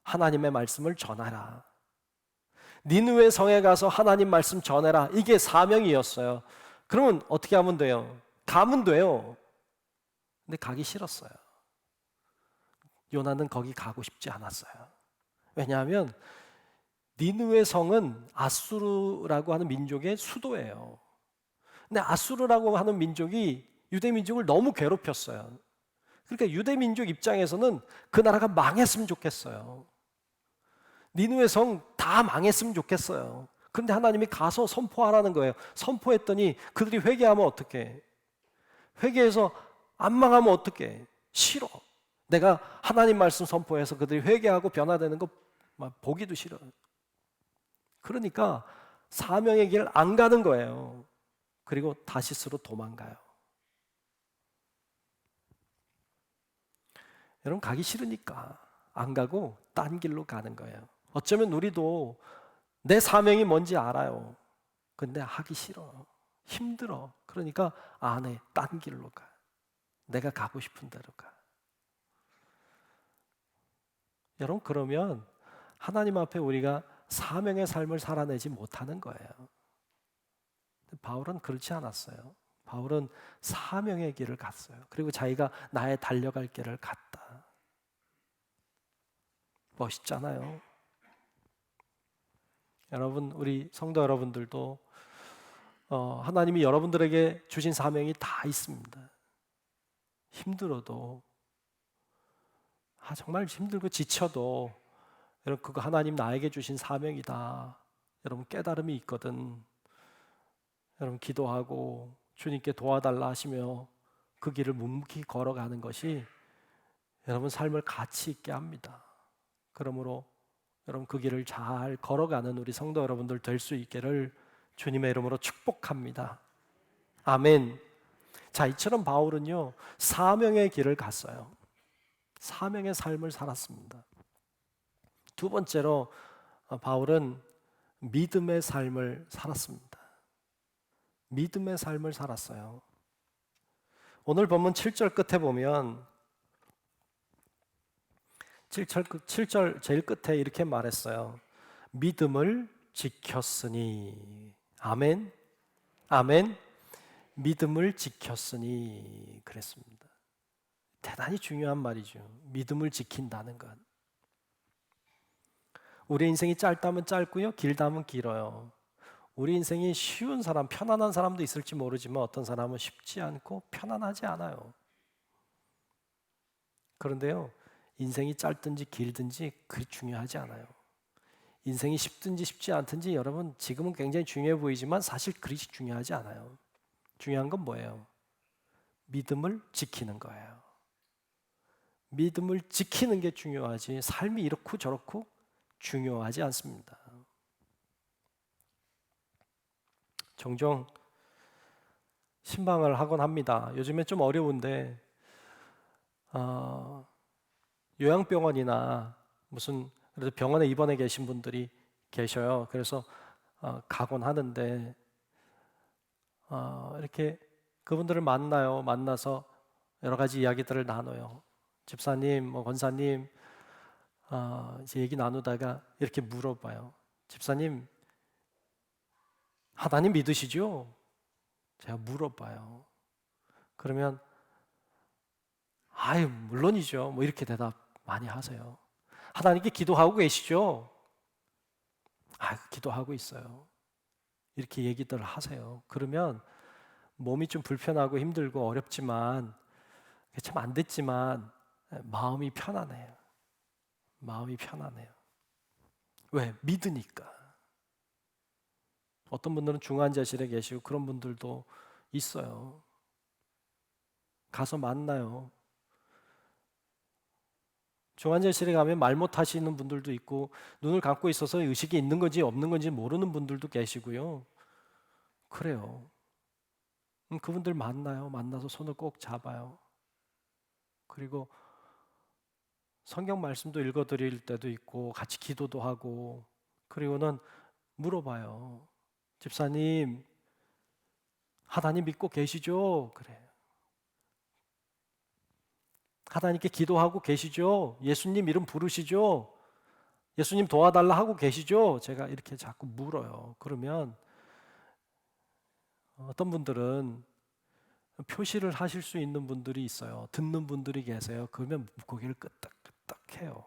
S1: 하나님의 말씀을 전하라. 니느웨 성에 가서 하나님 말씀 전해라. 이게 사명이었어요. 그러면 어떻게 하면 돼요? 가면 돼요. 근데 가기 싫었어요. 요나는 거기 가고 싶지 않았어요. 왜냐하면 니느웨 성은 아수르라고 하는 민족의 수도예요. 근데 아수르라고 하는 민족이 유대 민족을 너무 괴롭혔어요. 그러니까 유대 민족 입장에서는 그 나라가 망했으면 좋겠어요. 니느웨 성 다 망했으면 좋겠어요. 그런데 하나님이 가서 선포하라는 거예요. 선포했더니 그들이 회개하면 어떡해? 회개해서 안 망하면 어떡해? 싫어. 내가 하나님 말씀 선포해서 그들이 회개하고 변화되는 거 보기도 싫어요. 그러니까 사명의 길 안 가는 거예요. 그리고 다시스로 도망가요. 여러분 가기 싫으니까 안 가고 딴 길로 가는 거예요. 어쩌면 우리도 내 사명이 뭔지 알아요. 근데 하기 싫어. 힘들어. 그러니까 안 해. 딴 길로 가. 내가 가고 싶은 대로 가. 여러분 그러면 하나님 앞에 우리가 사명의 삶을 살아내지 못하는 거예요. 바울은 그렇지 않았어요. 바울은 사명의 길을 갔어요. 그리고 자기가 나의 달려갈 길을 갔다. 멋있잖아요. 여러분, 우리 성도 여러분들도 하나님이 여러분들에게 주신 사명이 다 있습니다. 힘들어도 정말 힘들고 지쳐도 여러분 그거 하나님 나에게 주신 사명이다. 여러분 깨달음이 있거든. 여러분 기도하고 주님께 도와달라 하시며 그 길을 묵묵히 걸어가는 것이 여러분 삶을 가치 있게 합니다. 그러므로 여러분 그 길을 잘 걸어가는 우리 성도 여러분들 될 수 있기를 주님의 이름으로 축복합니다. 아멘. 자, 이처럼 바울은요 사명의 길을 갔어요. 사명의 삶을 살았습니다. 두 번째로 바울은 믿음의 삶을 살았습니다. 믿음의 삶을 살았어요. 오늘 본문 7절 끝에 보면 7절 제일 끝에 이렇게 말했어요. 믿음을 지켰으니. 아멘. 아멘. 믿음을 지켰으니 그랬습니다. 대단히 중요한 말이죠. 믿음을 지킨다는 것. 우리 인생이 짧다면 짧고요, 길다면 길어요. 우리 인생이 쉬운 사람, 편안한 사람도 있을지 모르지만 어떤 사람은 쉽지 않고 편안하지 않아요. 그런데요, 인생이 짧든지 길든지 그리 중요하지 않아요. 인생이 쉽든지 쉽지 않든지 여러분 지금은 굉장히 중요해 보이지만 사실 그리 중요하지 않아요. 중요한 건 뭐예요? 믿음을 지키는 거예요. 믿음을 지키는 게 중요하지 삶이 이렇고 저렇고 중요하지 않습니다. 종종 신방을 하곤 합니다. 요즘에 좀 어려운데 요양병원이나 무슨 그래도 병원에 입원해 계신 분들이 계셔요. 그래서 가곤 하는데 이렇게 그분들을 만나요. 만나서 여러 가지 이야기들을 나눠요. 집사님, 뭐 권사님, 이제 얘기 나누다가 이렇게 물어봐요. 집사님, 하나님 믿으시죠? 제가 물어봐요. 그러면 아유, 물론이죠. 뭐 이렇게 대답 많이 하세요. 하나님께 기도하고 계시죠? 아, 기도하고 있어요. 이렇게 얘기들 하세요. 그러면 몸이 좀 불편하고 힘들고 어렵지만 참 안 됐지만 마음이 편안해요. 마음이 편안해요. 왜? 믿으니까. 어떤 분들은 중환자실에 계시고 그런 분들도 있어요. 가서 만나요. 중환자실에 가면 말 못하시는 분들도 있고 눈을 감고 있어서 의식이 있는 건지 없는 건지 모르는 분들도 계시고요. 그래요. 그분들 만나요. 만나서 손을 꼭 잡아요. 그리고 성경 말씀도 읽어드릴 때도 있고 같이 기도도 하고 그리고는 물어봐요. 집사님, 하나님 믿고 계시죠? 그래요. 하나님께 기도하고 계시죠? 예수님 이름 부르시죠? 예수님 도와달라 하고 계시죠? 제가 이렇게 자꾸 물어요. 그러면 어떤 분들은 표시를 하실 수 있는 분들이 있어요. 듣는 분들이 계세요. 그러면 고개를 끄덕끄덕 해요.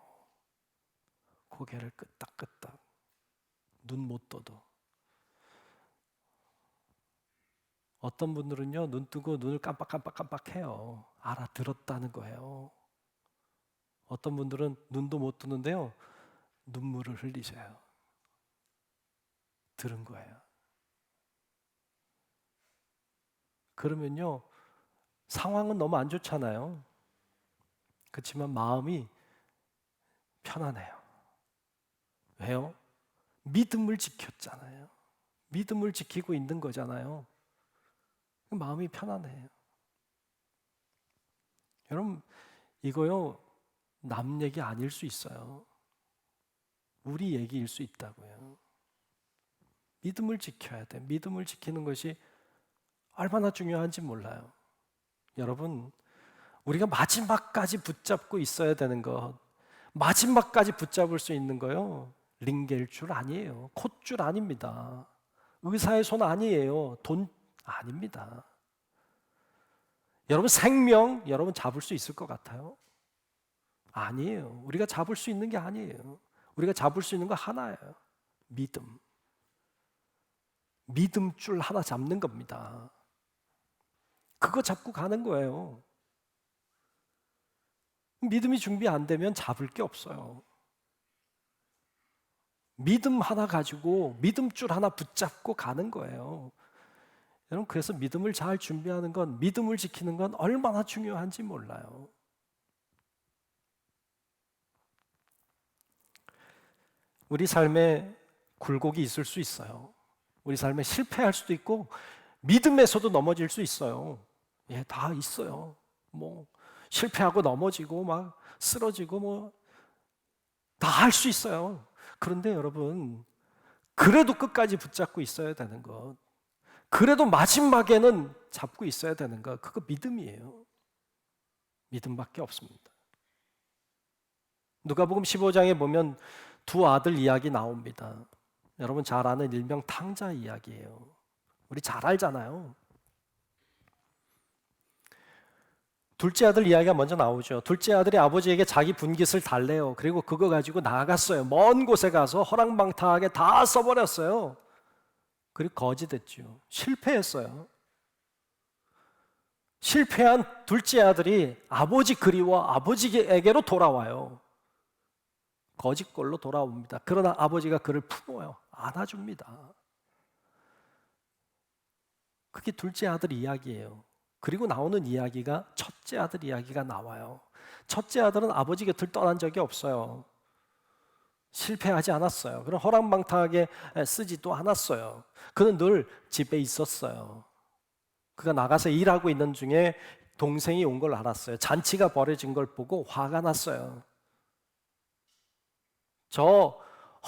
S1: 고개를 끄덕끄덕. 눈 못 떠도. 어떤 분들은요, 눈 뜨고 눈을 깜빡깜빡 해요. 알아들었다는 거예요. 어떤 분들은 눈도 못 뜨는데요, 눈물을 흘리셔요. 들은 거예요. 그러면요, 상황은 너무 안 좋잖아요. 그렇지만 마음이 편안해요. 왜요? 믿음을 지켰잖아요. 믿음을 지키고 있는 거잖아요. 마음이 편안해요. 여러분, 이거요, 남 얘기 아닐 수 있어요. 우리 얘기일 수 있다고요. 믿음을 지켜야 돼. 믿음을 지키는 것이 얼마나 중요한지 몰라요. 여러분, 우리가 마지막까지 붙잡고 있어야 되는 것, 마지막까지 붙잡을 수 있는 거요, 링겔줄 아니에요. 콧줄 아닙니다. 의사의 손 아니에요. 돈 아닙니다. 여러분 생명, 여러분 잡을 수 있을 것 같아요? 아니에요. 우리가 잡을 수 있는 게 아니에요. 우리가 잡을 수 있는 거 하나예요. 믿음. 믿음줄 하나 잡는 겁니다. 그거 잡고 가는 거예요. 믿음이 준비 안 되면 잡을 게 없어요. 믿음 하나 가지고 믿음줄 하나 붙잡고 가는 거예요. 여러분, 그래서 믿음을 잘 준비하는 건, 믿음을 지키는 건 얼마나 중요한지 몰라요. 우리 삶에 굴곡이 있을 수 있어요. 우리 삶에 실패할 수도 있고 믿음에서도 넘어질 수 있어요. 예, 다 있어요. 뭐 실패하고 넘어지고 막 쓰러지고 뭐 다 할 수 있어요. 그런데 여러분, 그래도 끝까지 붙잡고 있어야 되는 것, 그래도 마지막에는 잡고 있어야 되는 것, 그거 믿음이에요. 믿음밖에 없습니다. 누가복음 15장에 보면 두 아들 이야기 나옵니다. 여러분 잘 아는 일명 탕자 이야기예요. 우리 잘 알잖아요. 둘째 아들 이야기가 먼저 나오죠. 둘째 아들이 아버지에게 자기 분깃을 달래요. 그리고 그거 가지고 나갔어요. 먼 곳에 가서 허랑방탕하게 다 써버렸어요. 그리고 거지됐죠. 실패했어요. 실패한 둘째 아들이 아버지 그리워 아버지에게로 돌아와요. 거짓골로 돌아옵니다. 그러나 아버지가 그를 품어요. 안아줍니다. 그게 둘째 아들 이야기예요. 그리고 나오는 이야기가 첫째 아들 이야기가 나와요. 첫째 아들은 아버지 곁을 떠난 적이 없어요. 실패하지 않았어요. 그런 허랑방탕하게 쓰지도 않았어요. 그는 늘 집에 있었어요. 그가 나가서 일하고 있는 중에 동생이 온 걸 알았어요. 잔치가 벌어진 걸 보고 화가 났어요. 저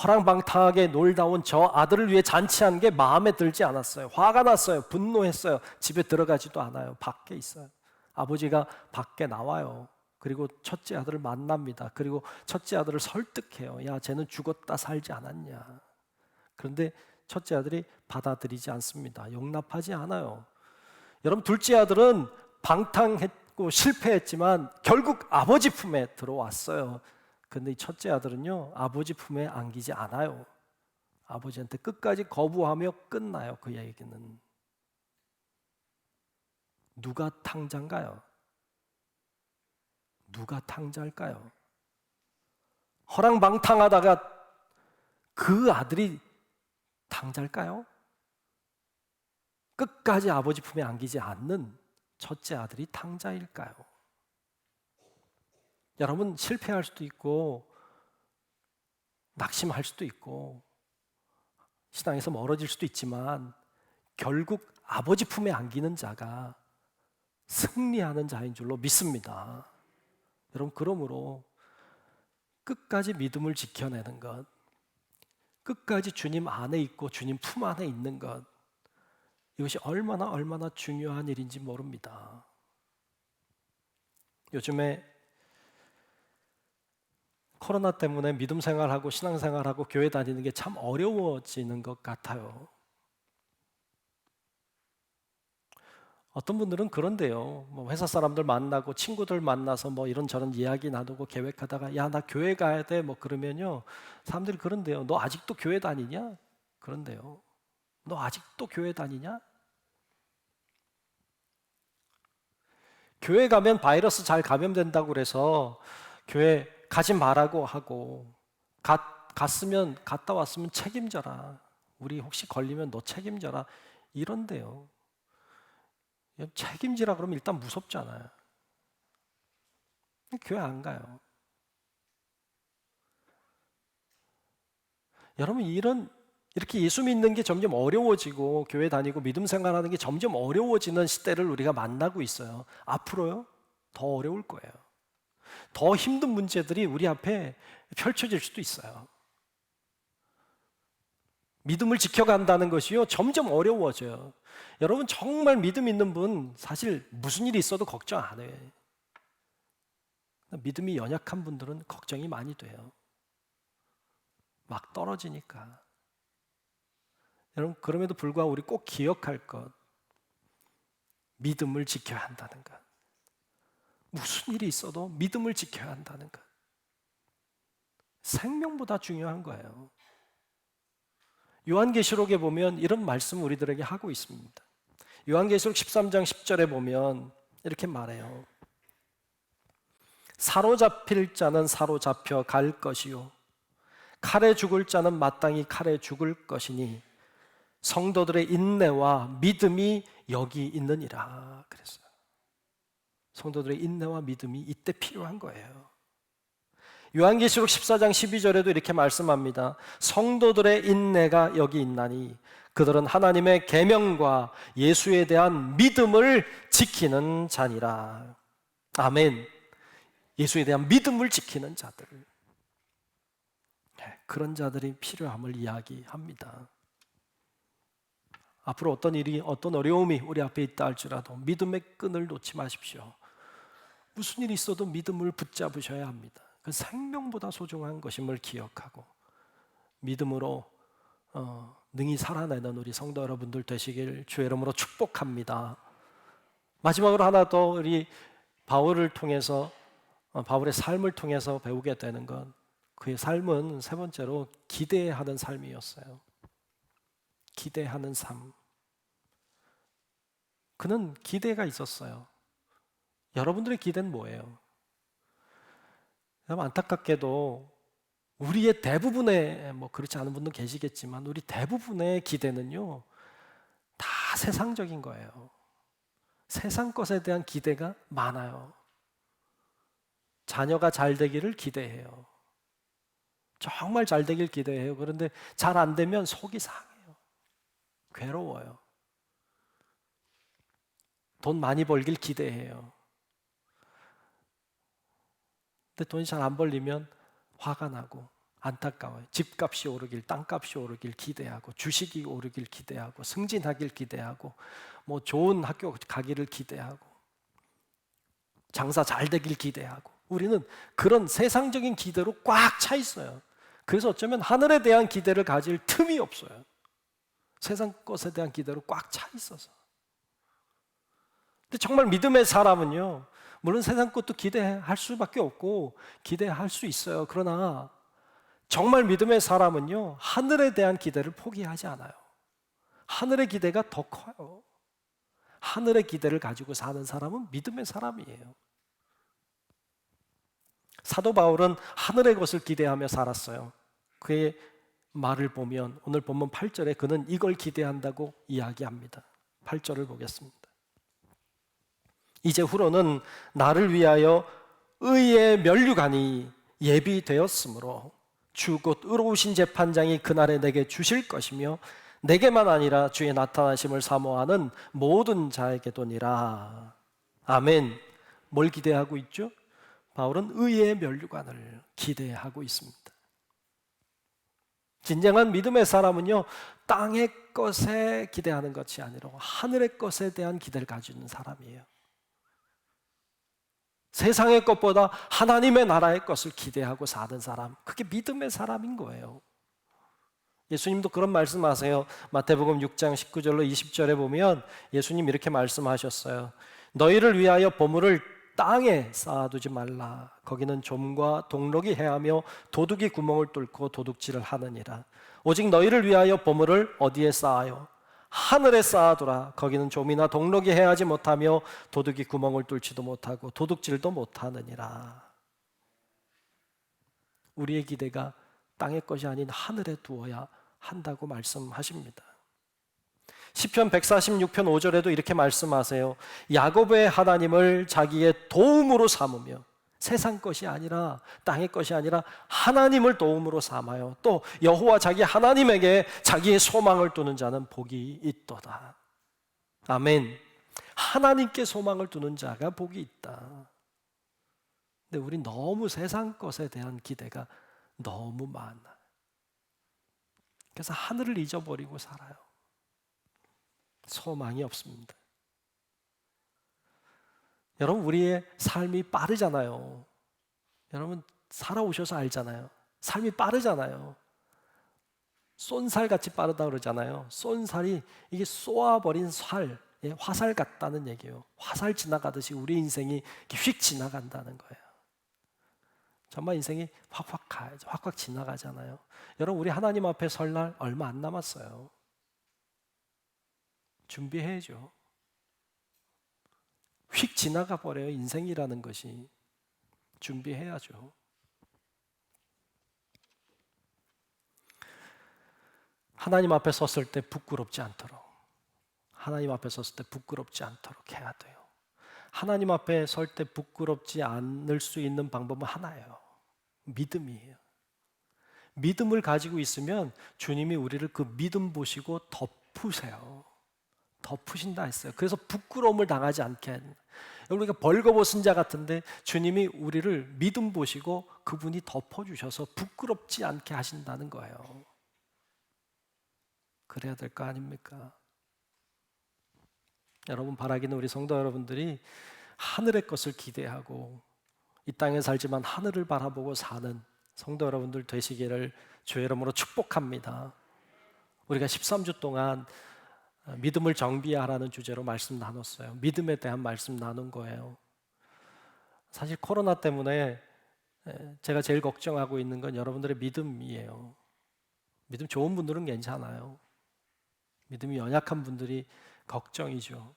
S1: 허랑방탕하게 놀다 온 저 아들을 위해 잔치한 게 마음에 들지 않았어요. 화가 났어요. 분노했어요. 집에 들어가지도 않아요. 밖에 있어요. 아버지가 밖에 나와요. 그리고 첫째 아들을 만납니다. 그리고 첫째 아들을 설득해요. 야, 쟤는 죽었다 살지 않았냐. 그런데 첫째 아들이 받아들이지 않습니다. 용납하지 않아요. 여러분, 둘째 아들은 방탕했고 실패했지만 결국 아버지 품에 들어왔어요. 근데 이 첫째 아들은요, 아버지 품에 안기지 않아요. 아버지한테 끝까지 거부하며 끝나요. 그 얘기는. 누가 탕자인가요? 누가 탕자일까요? 허랑방탕하다가 그 아들이 탕자일까요? 끝까지 아버지 품에 안기지 않는 첫째 아들이 탕자일까요? 여러분, 실패할 수도 있고 낙심할 수도 있고 신앙에서 멀어질 수도 있지만 결국 아버지 품에 안기는 자가 승리하는 자인 줄로 믿습니다. 여러분, 그러므로 끝까지 믿음을 지켜내는 것, 끝까지 주님 안에 있고 주님 품 안에 있는 것, 이것이 얼마나 중요한 일인지 모릅니다. 요즘에 코로나 때문에 믿음 생활하고 신앙 생활하고 교회 다니는 게 참 어려워지는 것 같아요. 어떤 분들은 그런데요. 뭐 회사 사람들 만나고 친구들 만나서 뭐 이런저런 이야기 나누고 계획하다가 야, 나 교회 가야 돼. 뭐 그러면요. 사람들이 그런데요. 너 아직도 교회 다니냐? 그런데요. 너 아직도 교회 다니냐? 교회 가면 바이러스 잘 감염된다고 그래서 교회 가지 말라고 하고 갔으면 갔다 왔으면 책임져라. 우리 혹시 걸리면 너 책임져라. 이런데요. 책임지라 그러면 일단 무섭잖아요. 교회 안 가요. 여러분, 이렇게 예수 믿는 게 점점 어려워지고 교회 다니고 믿음 생활하는 게 점점 어려워지는 시대를 우리가 만나고 있어요. 앞으로요? 더 어려울 거예요. 더 힘든 문제들이 우리 앞에 펼쳐질 수도 있어요. 믿음을 지켜간다는 것이요, 점점 어려워져요. 여러분, 정말 믿음 있는 분 사실 무슨 일이 있어도 걱정 안 해요. 믿음이 연약한 분들은 걱정이 많이 돼요. 막 떨어지니까. 여러분, 그럼에도 불구하고 우리 꼭 기억할 것, 믿음을 지켜야 한다는 것. 무슨 일이 있어도 믿음을 지켜야 한다는 것. 생명보다 중요한 거예요. 요한계시록에 보면 이런 말씀 우리들에게 하고 있습니다. 요한계시록 13장 10절에 보면 이렇게 말해요. 사로잡힐 자는 사로잡혀 갈 것이요 칼에 죽을 자는 마땅히 칼에 죽을 것이니 성도들의 인내와 믿음이 여기 있느니라 그랬어요. 성도들의 인내와 믿음이 이때 필요한 거예요. 요한계시록 14장 12절에도 이렇게 말씀합니다. 성도들의 인내가 여기 있나니 그들은 하나님의 계명과 예수에 대한 믿음을 지키는 자니라. 아멘. 예수에 대한 믿음을 지키는 자들, 그런 자들이 필요함을 이야기합니다. 앞으로 어떤 일이, 어떤 어려움이 우리 앞에 있다 할지라도 믿음의 끈을 놓지 마십시오. 무슨 일이 있어도 믿음을 붙잡으셔야 합니다. 그 생명보다 소중한 것임을 기억하고 믿음으로 능히 살아내는 우리 성도 여러분들 되시길 주의 이름으로 축복합니다. 마지막으로 하나 더 우리 바울을 통해서, 바울의 삶을 통해서 배우게 되는 건, 그의 삶은 세 번째로 기대하는 삶이었어요. 기대하는 삶. 그는 기대가 있었어요. 여러분들의 기대는 뭐예요? 안타깝게도 우리의 대부분의, 뭐 그렇지 않은 분도 계시겠지만 우리 대부분의 기대는요 다 세상적인 거예요. 세상 것에 대한 기대가 많아요. 자녀가 잘 되기를 기대해요. 정말 잘 되길 기대해요. 그런데 잘 안 되면 속이 상해요. 괴로워요. 돈 많이 벌길 기대해요. 근데 돈이 잘 안 벌리면 화가 나고 안타까워요. 집값이 오르길, 땅값이 오르길 기대하고, 주식이 오르길 기대하고, 승진하길 기대하고, 뭐 좋은 학교 가기를 기대하고, 장사 잘 되길 기대하고. 우리는 그런 세상적인 기대로 꽉 차 있어요. 그래서 어쩌면 하늘에 대한 기대를 가질 틈이 없어요. 세상 것에 대한 기대로 꽉 차 있어서. 근데 정말 믿음의 사람은요, 물론 세상 것도 기대할 수밖에 없고 기대할 수 있어요. 그러나 정말 믿음의 사람은요, 하늘에 대한 기대를 포기하지 않아요. 하늘의 기대가 더 커요. 하늘의 기대를 가지고 사는 사람은 믿음의 사람이에요. 사도 바울은 하늘의 것을 기대하며 살았어요. 그의 말을 보면 오늘 본문 8절에 그는 이걸 기대한다고 이야기합니다. 8절을 보겠습니다. 이제후로는 나를 위하여 의의 면류관이 예비되었으므로 주 곧 의로우신 재판장이 그날에 내게 주실 것이며 내게만 아니라 주의 나타나심을 사모하는 모든 자에게도니라. 아멘. 뭘 기대하고 있죠? 바울은 의의 면류관을 기대하고 있습니다. 진정한 믿음의 사람은요, 땅의 것에 기대하는 것이 아니라 하늘의 것에 대한 기대를 가지고 있는 사람이에요. 세상의 것보다 하나님의 나라의 것을 기대하고 사는 사람, 그게 믿음의 사람인 거예요. 예수님도 그런 말씀하세요. 마태복음 6장 19절로 20절에 보면 예수님 이렇게 말씀하셨어요. 너희를 위하여 보물을 땅에 쌓아두지 말라. 거기는 좀과 동록이 해하며 도둑이 구멍을 뚫고 도둑질을 하느니라. 오직 너희를 위하여 보물을 어디에 쌓아요? 하늘에 쌓아두라. 거기는 좀이나 동록이 해하지 못하며 도둑이 구멍을 뚫지도 못하고 도둑질도 못하느니라. 우리의 기대가 땅의 것이 아닌 하늘에 두어야 한다고 말씀하십니다. 시편 146편 5절에도 이렇게 말씀하세요. 야곱의 하나님을 자기의 도움으로 삼으며, 세상 것이 아니라 땅의 것이 아니라 하나님을 도움으로 삼아요. 또 여호와 자기 하나님에게 자기의 소망을 두는 자는 복이 있도다. 아멘. 하나님께 소망을 두는 자가 복이 있다. 근데 우리 너무 세상 것에 대한 기대가 너무 많아. 그래서 하늘을 잊어버리고 살아요. 소망이 없습니다. 여러분, 우리의 삶이 빠르잖아요. 여러분, 살아오셔서 알잖아요. 삶이 빠르잖아요. 쏜살같이 빠르다 그러잖아요. 쏜살이 이게 쏘아버린 살, 화살 같다는 얘기예요. 화살 지나가듯이 우리 인생이 휙 지나간다는 거예요. 정말 인생이 확확 지나가잖아요. 여러분, 우리 하나님 앞에 설 날 얼마 안 남았어요. 준비해야죠. 휙 지나가 버려요. 인생이라는 것이. 준비해야죠. 하나님 앞에 섰을 때 부끄럽지 않도록, 하나님 앞에 섰을 때 부끄럽지 않도록 해야 돼요. 하나님 앞에 설 때 부끄럽지 않을 수 있는 방법은 하나예요. 믿음이에요. 믿음을 가지고 있으면 주님이 우리를 그 믿음 보시고 덮으세요. 덮으신다 했어요. 그래서 부끄러움을 당하지 않게. 우리가 벌거벗은 자 같은데 주님이 우리를 믿음 보시고 그분이 덮어주셔서 부끄럽지 않게 하신다는 거예요. 그래야 될 거 아닙니까? 여러분, 바라기는 우리 성도 여러분들이 하늘의 것을 기대하고 이 땅에 살지만 하늘을 바라보고 사는 성도 여러분들 되시기를 주의 이름으로 축복합니다. 우리가 13주 동안 믿음을 정비하라는 주제로 말씀 나눴어요. 믿음에 대한 말씀 나눈 거예요. 사실 코로나 때문에 제가 제일 걱정하고 있는 건 여러분들의 믿음이에요. 믿음 좋은 분들은 괜찮아요. 믿음이 연약한 분들이 걱정이죠.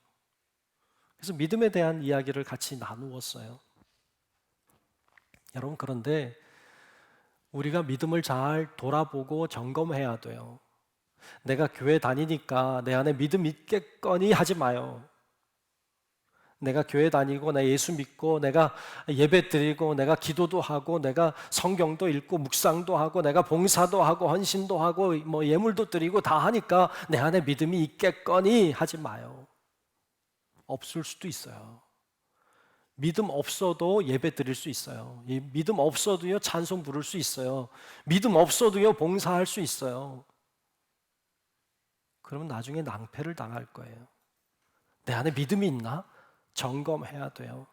S1: 그래서 믿음에 대한 이야기를 같이 나누었어요. 여러분, 그런데 우리가 믿음을 잘 돌아보고 점검해야 돼요. 내가 교회 다니니까 내 안에 믿음 있겠거니 하지 마요. 내가 교회 다니고 내가 예수 믿고 내가 예배 드리고 내가 기도도 하고 내가 성경도 읽고 묵상도 하고 내가 봉사도 하고 헌신도 하고 뭐 예물도 드리고 다 하니까 내 안에 믿음이 있겠거니 하지 마요. 없을 수도 있어요. 믿음 없어도 예배 드릴 수 있어요. 믿음 없어도요 찬송 부를 수 있어요. 믿음 없어도요 봉사할 수 있어요. 그러면 나중에 낭패를 당할 거예요. 내 안에 믿음이 있나? 점검해야 돼요.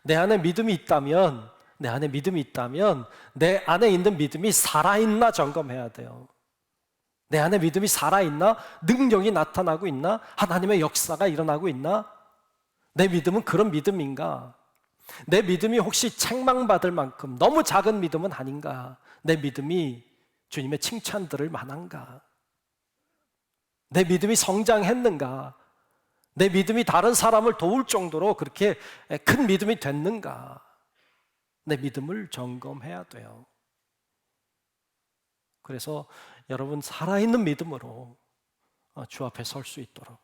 S1: 내 안에 믿음이 있다면 내 안에 있는 믿음이 살아있나 점검해야 돼요. 내 안에 믿음이 살아있나? 능력이 나타나고 있나? 하나님의 역사가 일어나고 있나? 내 믿음은 그런 믿음인가? 내 믿음이 혹시 책망받을 만큼 너무 작은 믿음은 아닌가? 내 믿음이 주님의 칭찬 들을 만한가? 내 믿음이 성장했는가? 내 믿음이 다른 사람을 도울 정도로 그렇게 큰 믿음이 됐는가? 내 믿음을 점검해야 돼요. 그래서 여러분 살아있는 믿음으로 주 앞에 설 수 있도록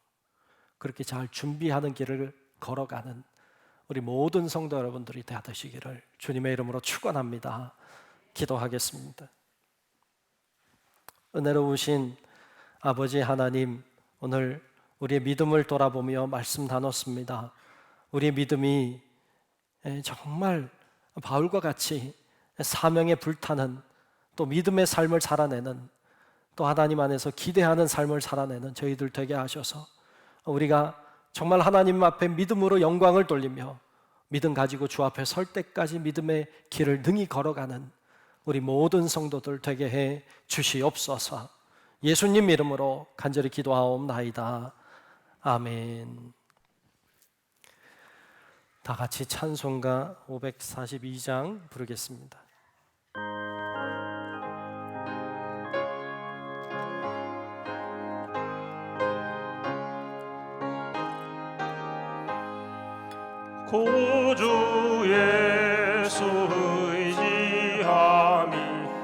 S1: 그렇게 잘 준비하는 길을 걸어가는 우리 모든 성도 여러분들이 되시기를 주님의 이름으로 축원합니다. 기도하겠습니다. 은혜로우신 아버지 하나님, 오늘 우리의 믿음을 돌아보며 말씀 나눴습니다. 우리의 믿음이 정말 바울과 같이 사명에 불타는 또 믿음의 삶을 살아내는 또 하나님 안에서 기대하는 삶을 살아내는 저희들 되게 하셔서 우리가 정말 하나님 앞에 믿음으로 영광을 돌리며 믿음 가지고 주 앞에 설 때까지 믿음의 길을 능히 걸어가는 우리 모든 성도들 되게 해 주시옵소서. 예수님 이름으로 간절히 기도하옵나이다. 아멘. 다 같이 찬송가 542장 부르겠습니다.
S2: 구주 예수 의지함이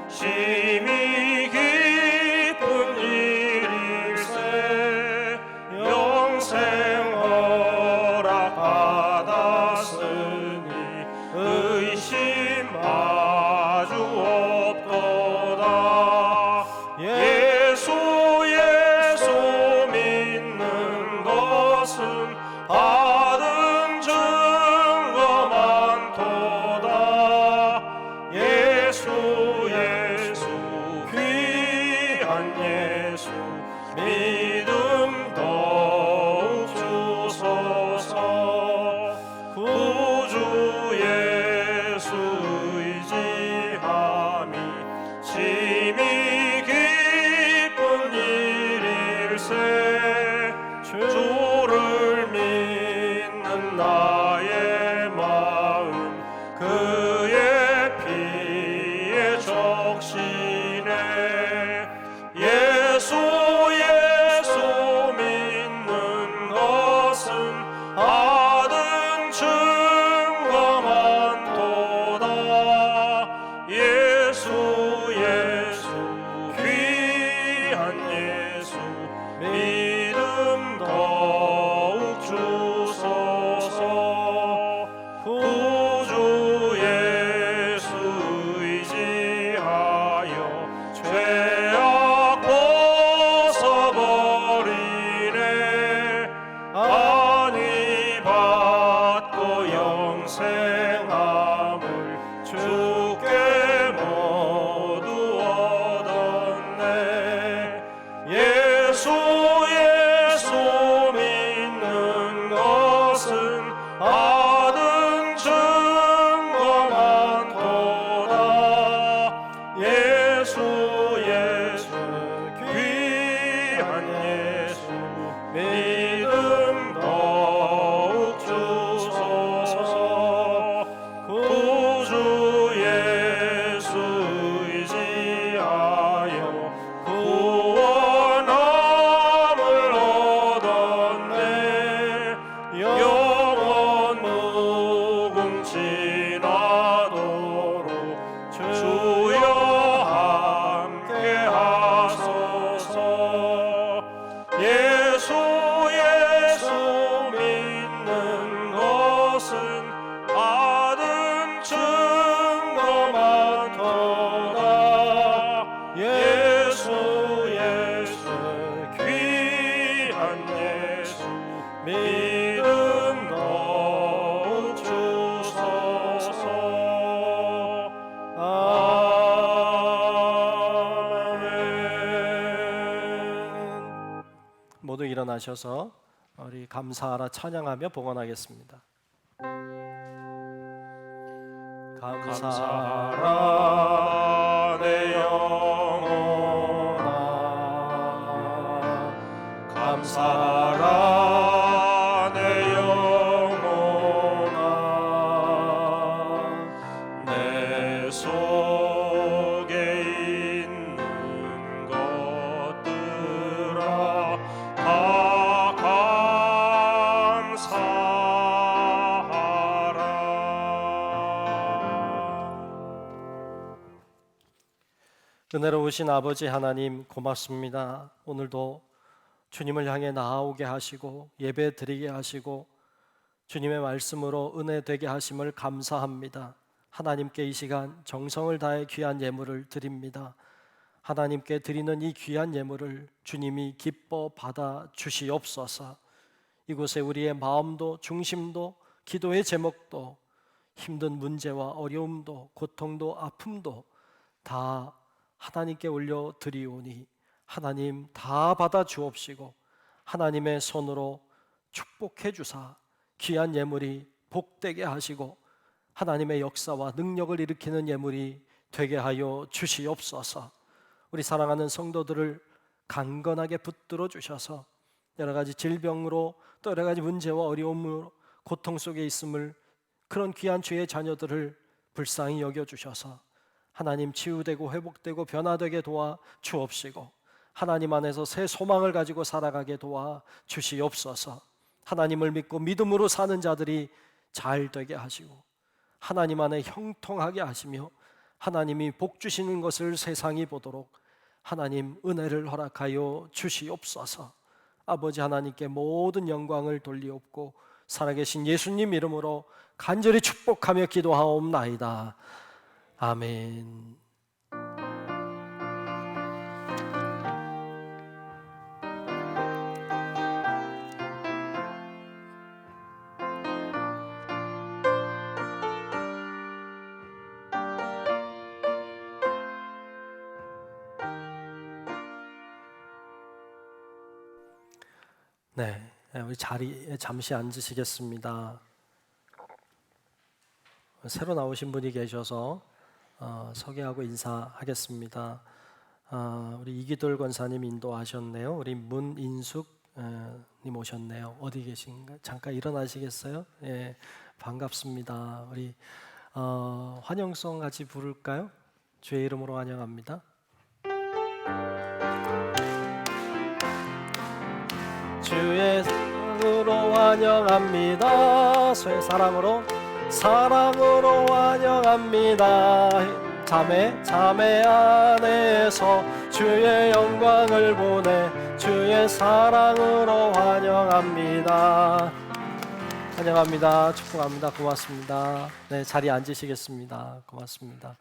S2: 심히 기쁜 일일세 영생 허락 받았으니 의심 아주 없도다. 예수 믿는 것은 받은 증거 많도다. 예수 귀한 예수 믿음 더욱 주소서. 구주 예수 의지함이 심히 기쁜 일일세 주를 믿는 나의 마음 그의 피에 적시네. 예수 믿는 것은 받은 증거 많도다. 예수 귀한 예수 믿음 더욱 주소서. 구주 예수 의지하여 죄악 벗어버리네. 안위 받고 영생함을 주께 모두 얻었네. 예수 믿는 것은 받은 증거 많도다. 예수 귀한 예수 믿음 더욱 주소서. 구주 예수 의지하여 구원함을 얻었네. 영원 무궁지나도록 주여 함께 하소서. 예수 믿는 것은 받은 증거 많도다. 예수 귀한 예수 믿음
S1: 일어나셔서 우리 감사하라 찬양하며 봉헌하겠습니다.
S2: 감사하라 내 영혼아, 감사하라 내 영혼아, 내 속에 있는 것들아 다 감사하라.
S1: 은혜로우신 아버지 하나님 고맙습니다. 오늘도 주님을 향해 나아오게 하시고 예배 드리게 하시고 주님의 말씀으로 은혜 되게 하심을 감사합니다. 하나님께 이 시간 정성을 다해 귀한 예물을 드립니다. 하나님께 드리는 이 귀한 예물을 주님이 기뻐 받아 주시옵소서. 이곳에 우리의 마음도 중심도 기도의 제목도 힘든 문제와 어려움도 고통도 아픔도 다 하나님께 올려 드리오니 하나님 다 받아 주옵시고 하나님의 손으로 축복해 주사 귀한 예물이 복되게 하시고 하나님의 역사와 능력을 일으키는 예물이 되게 하여 주시옵소서. 우리 사랑하는 성도들을 강건하게 붙들어 주셔서 여러 가지 질병으로 또 여러 가지 문제와 어려움으로 고통 속에 있음을 그런 귀한 주의 자녀들을 불쌍히 여겨 주셔서 하나님 치유되고 회복되고 변화되게 도와 주옵시고 하나님 안에서 새 소망을 가지고 살아가게 도와 주시옵소서. 하나님을 믿고 믿음으로 사는 자들이 잘 되게 하시고 하나님 안에 형통하게 하시며 하나님이 복 주시는 것을 세상이 보도록 하나님 은혜를 허락하여 주시옵소서. 아버지 하나님께 모든 영광을 돌리옵고 살아계신 예수님 이름으로 간절히 축복하며 기도하옵나이다. 아멘. 네, 우리 자리에 잠시 앉으시겠습니다. 새로 나오신 분이 계셔서 소개하고 인사하겠습니다. 우리 이기돌 권사님 인도하셨네요. 우리 문인숙 님 오셨네요. 어디 계신가? 잠깐 일어나시겠어요? 예, 반갑습니다. 우리 환영송 같이 부를까요? 주의 이름으로 환영합니다. 주의 사랑으로 환영합니다. 주의 사랑으로 환영합니다. 자매 안에서 주의 영광을 보내 주의 사랑으로 환영합니다. 환영합니다. 축복합니다. 고맙습니다. 네, 자리에 앉으시겠습니다. 고맙습니다.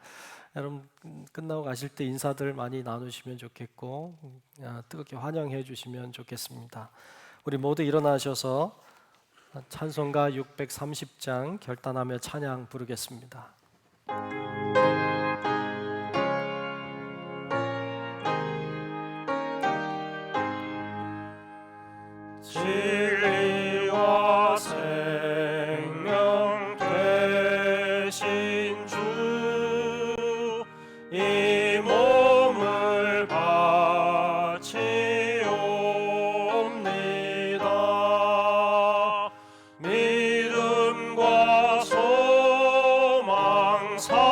S1: 여러분 끝나고 가실 때 인사들 많이 나누시면 좋겠고 뜨겁게 환영해 주시면 좋겠습니다. 우리 모두 일어나셔서 찬송가 630장 결단하며 찬양 부르겠습니다.
S2: 진리와 생명 되신 주, 이 몸을 바치옵니다. 믿음과 소망 사랑에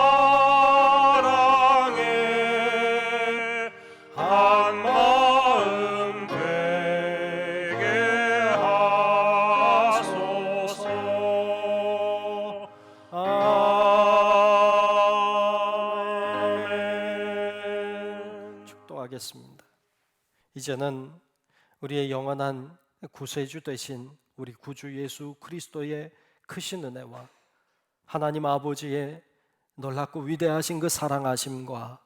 S2: 한 마음 되게 하소서. 아멘.
S1: 축도하겠습니다. 이제는 우리의 영원한 구세주 되신 우리 구주 예수 그리스도의 크신 은혜와 하나님 아버지의 놀랍고 위대하신 그 사랑하심과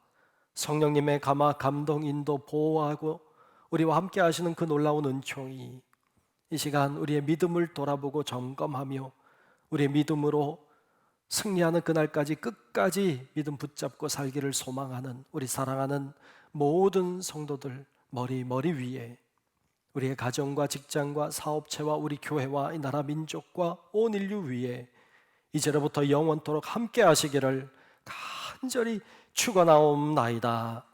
S1: 성령님의 감동, 인도, 보호하고 우리와 함께 하시는 그 놀라운 은총이 이 시간 우리의 믿음을 돌아보고 점검하며 우리의 믿음으로 승리하는 그날까지 끝까지 믿음 붙잡고 살기를 소망하는 우리 사랑하는 모든 성도들 머리 위에 우리의 가정과 직장과 사업체와 우리 교회와 이 나라 민족과 온 인류 위에 이제로부터 영원토록 함께 하시기를 간절히 축원하옵나이다.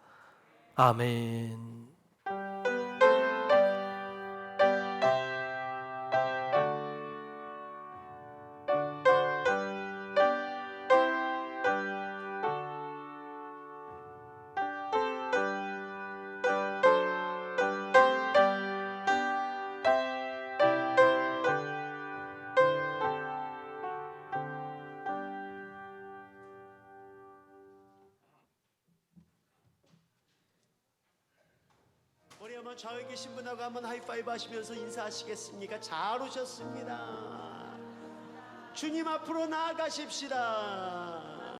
S1: 아멘.
S4: 우리 한번 좌우에 계신 분하고 한번 하이파이브 하시면서 인사하시겠습니까? 잘 오셨습니다. 주님 앞으로 나아가십시다.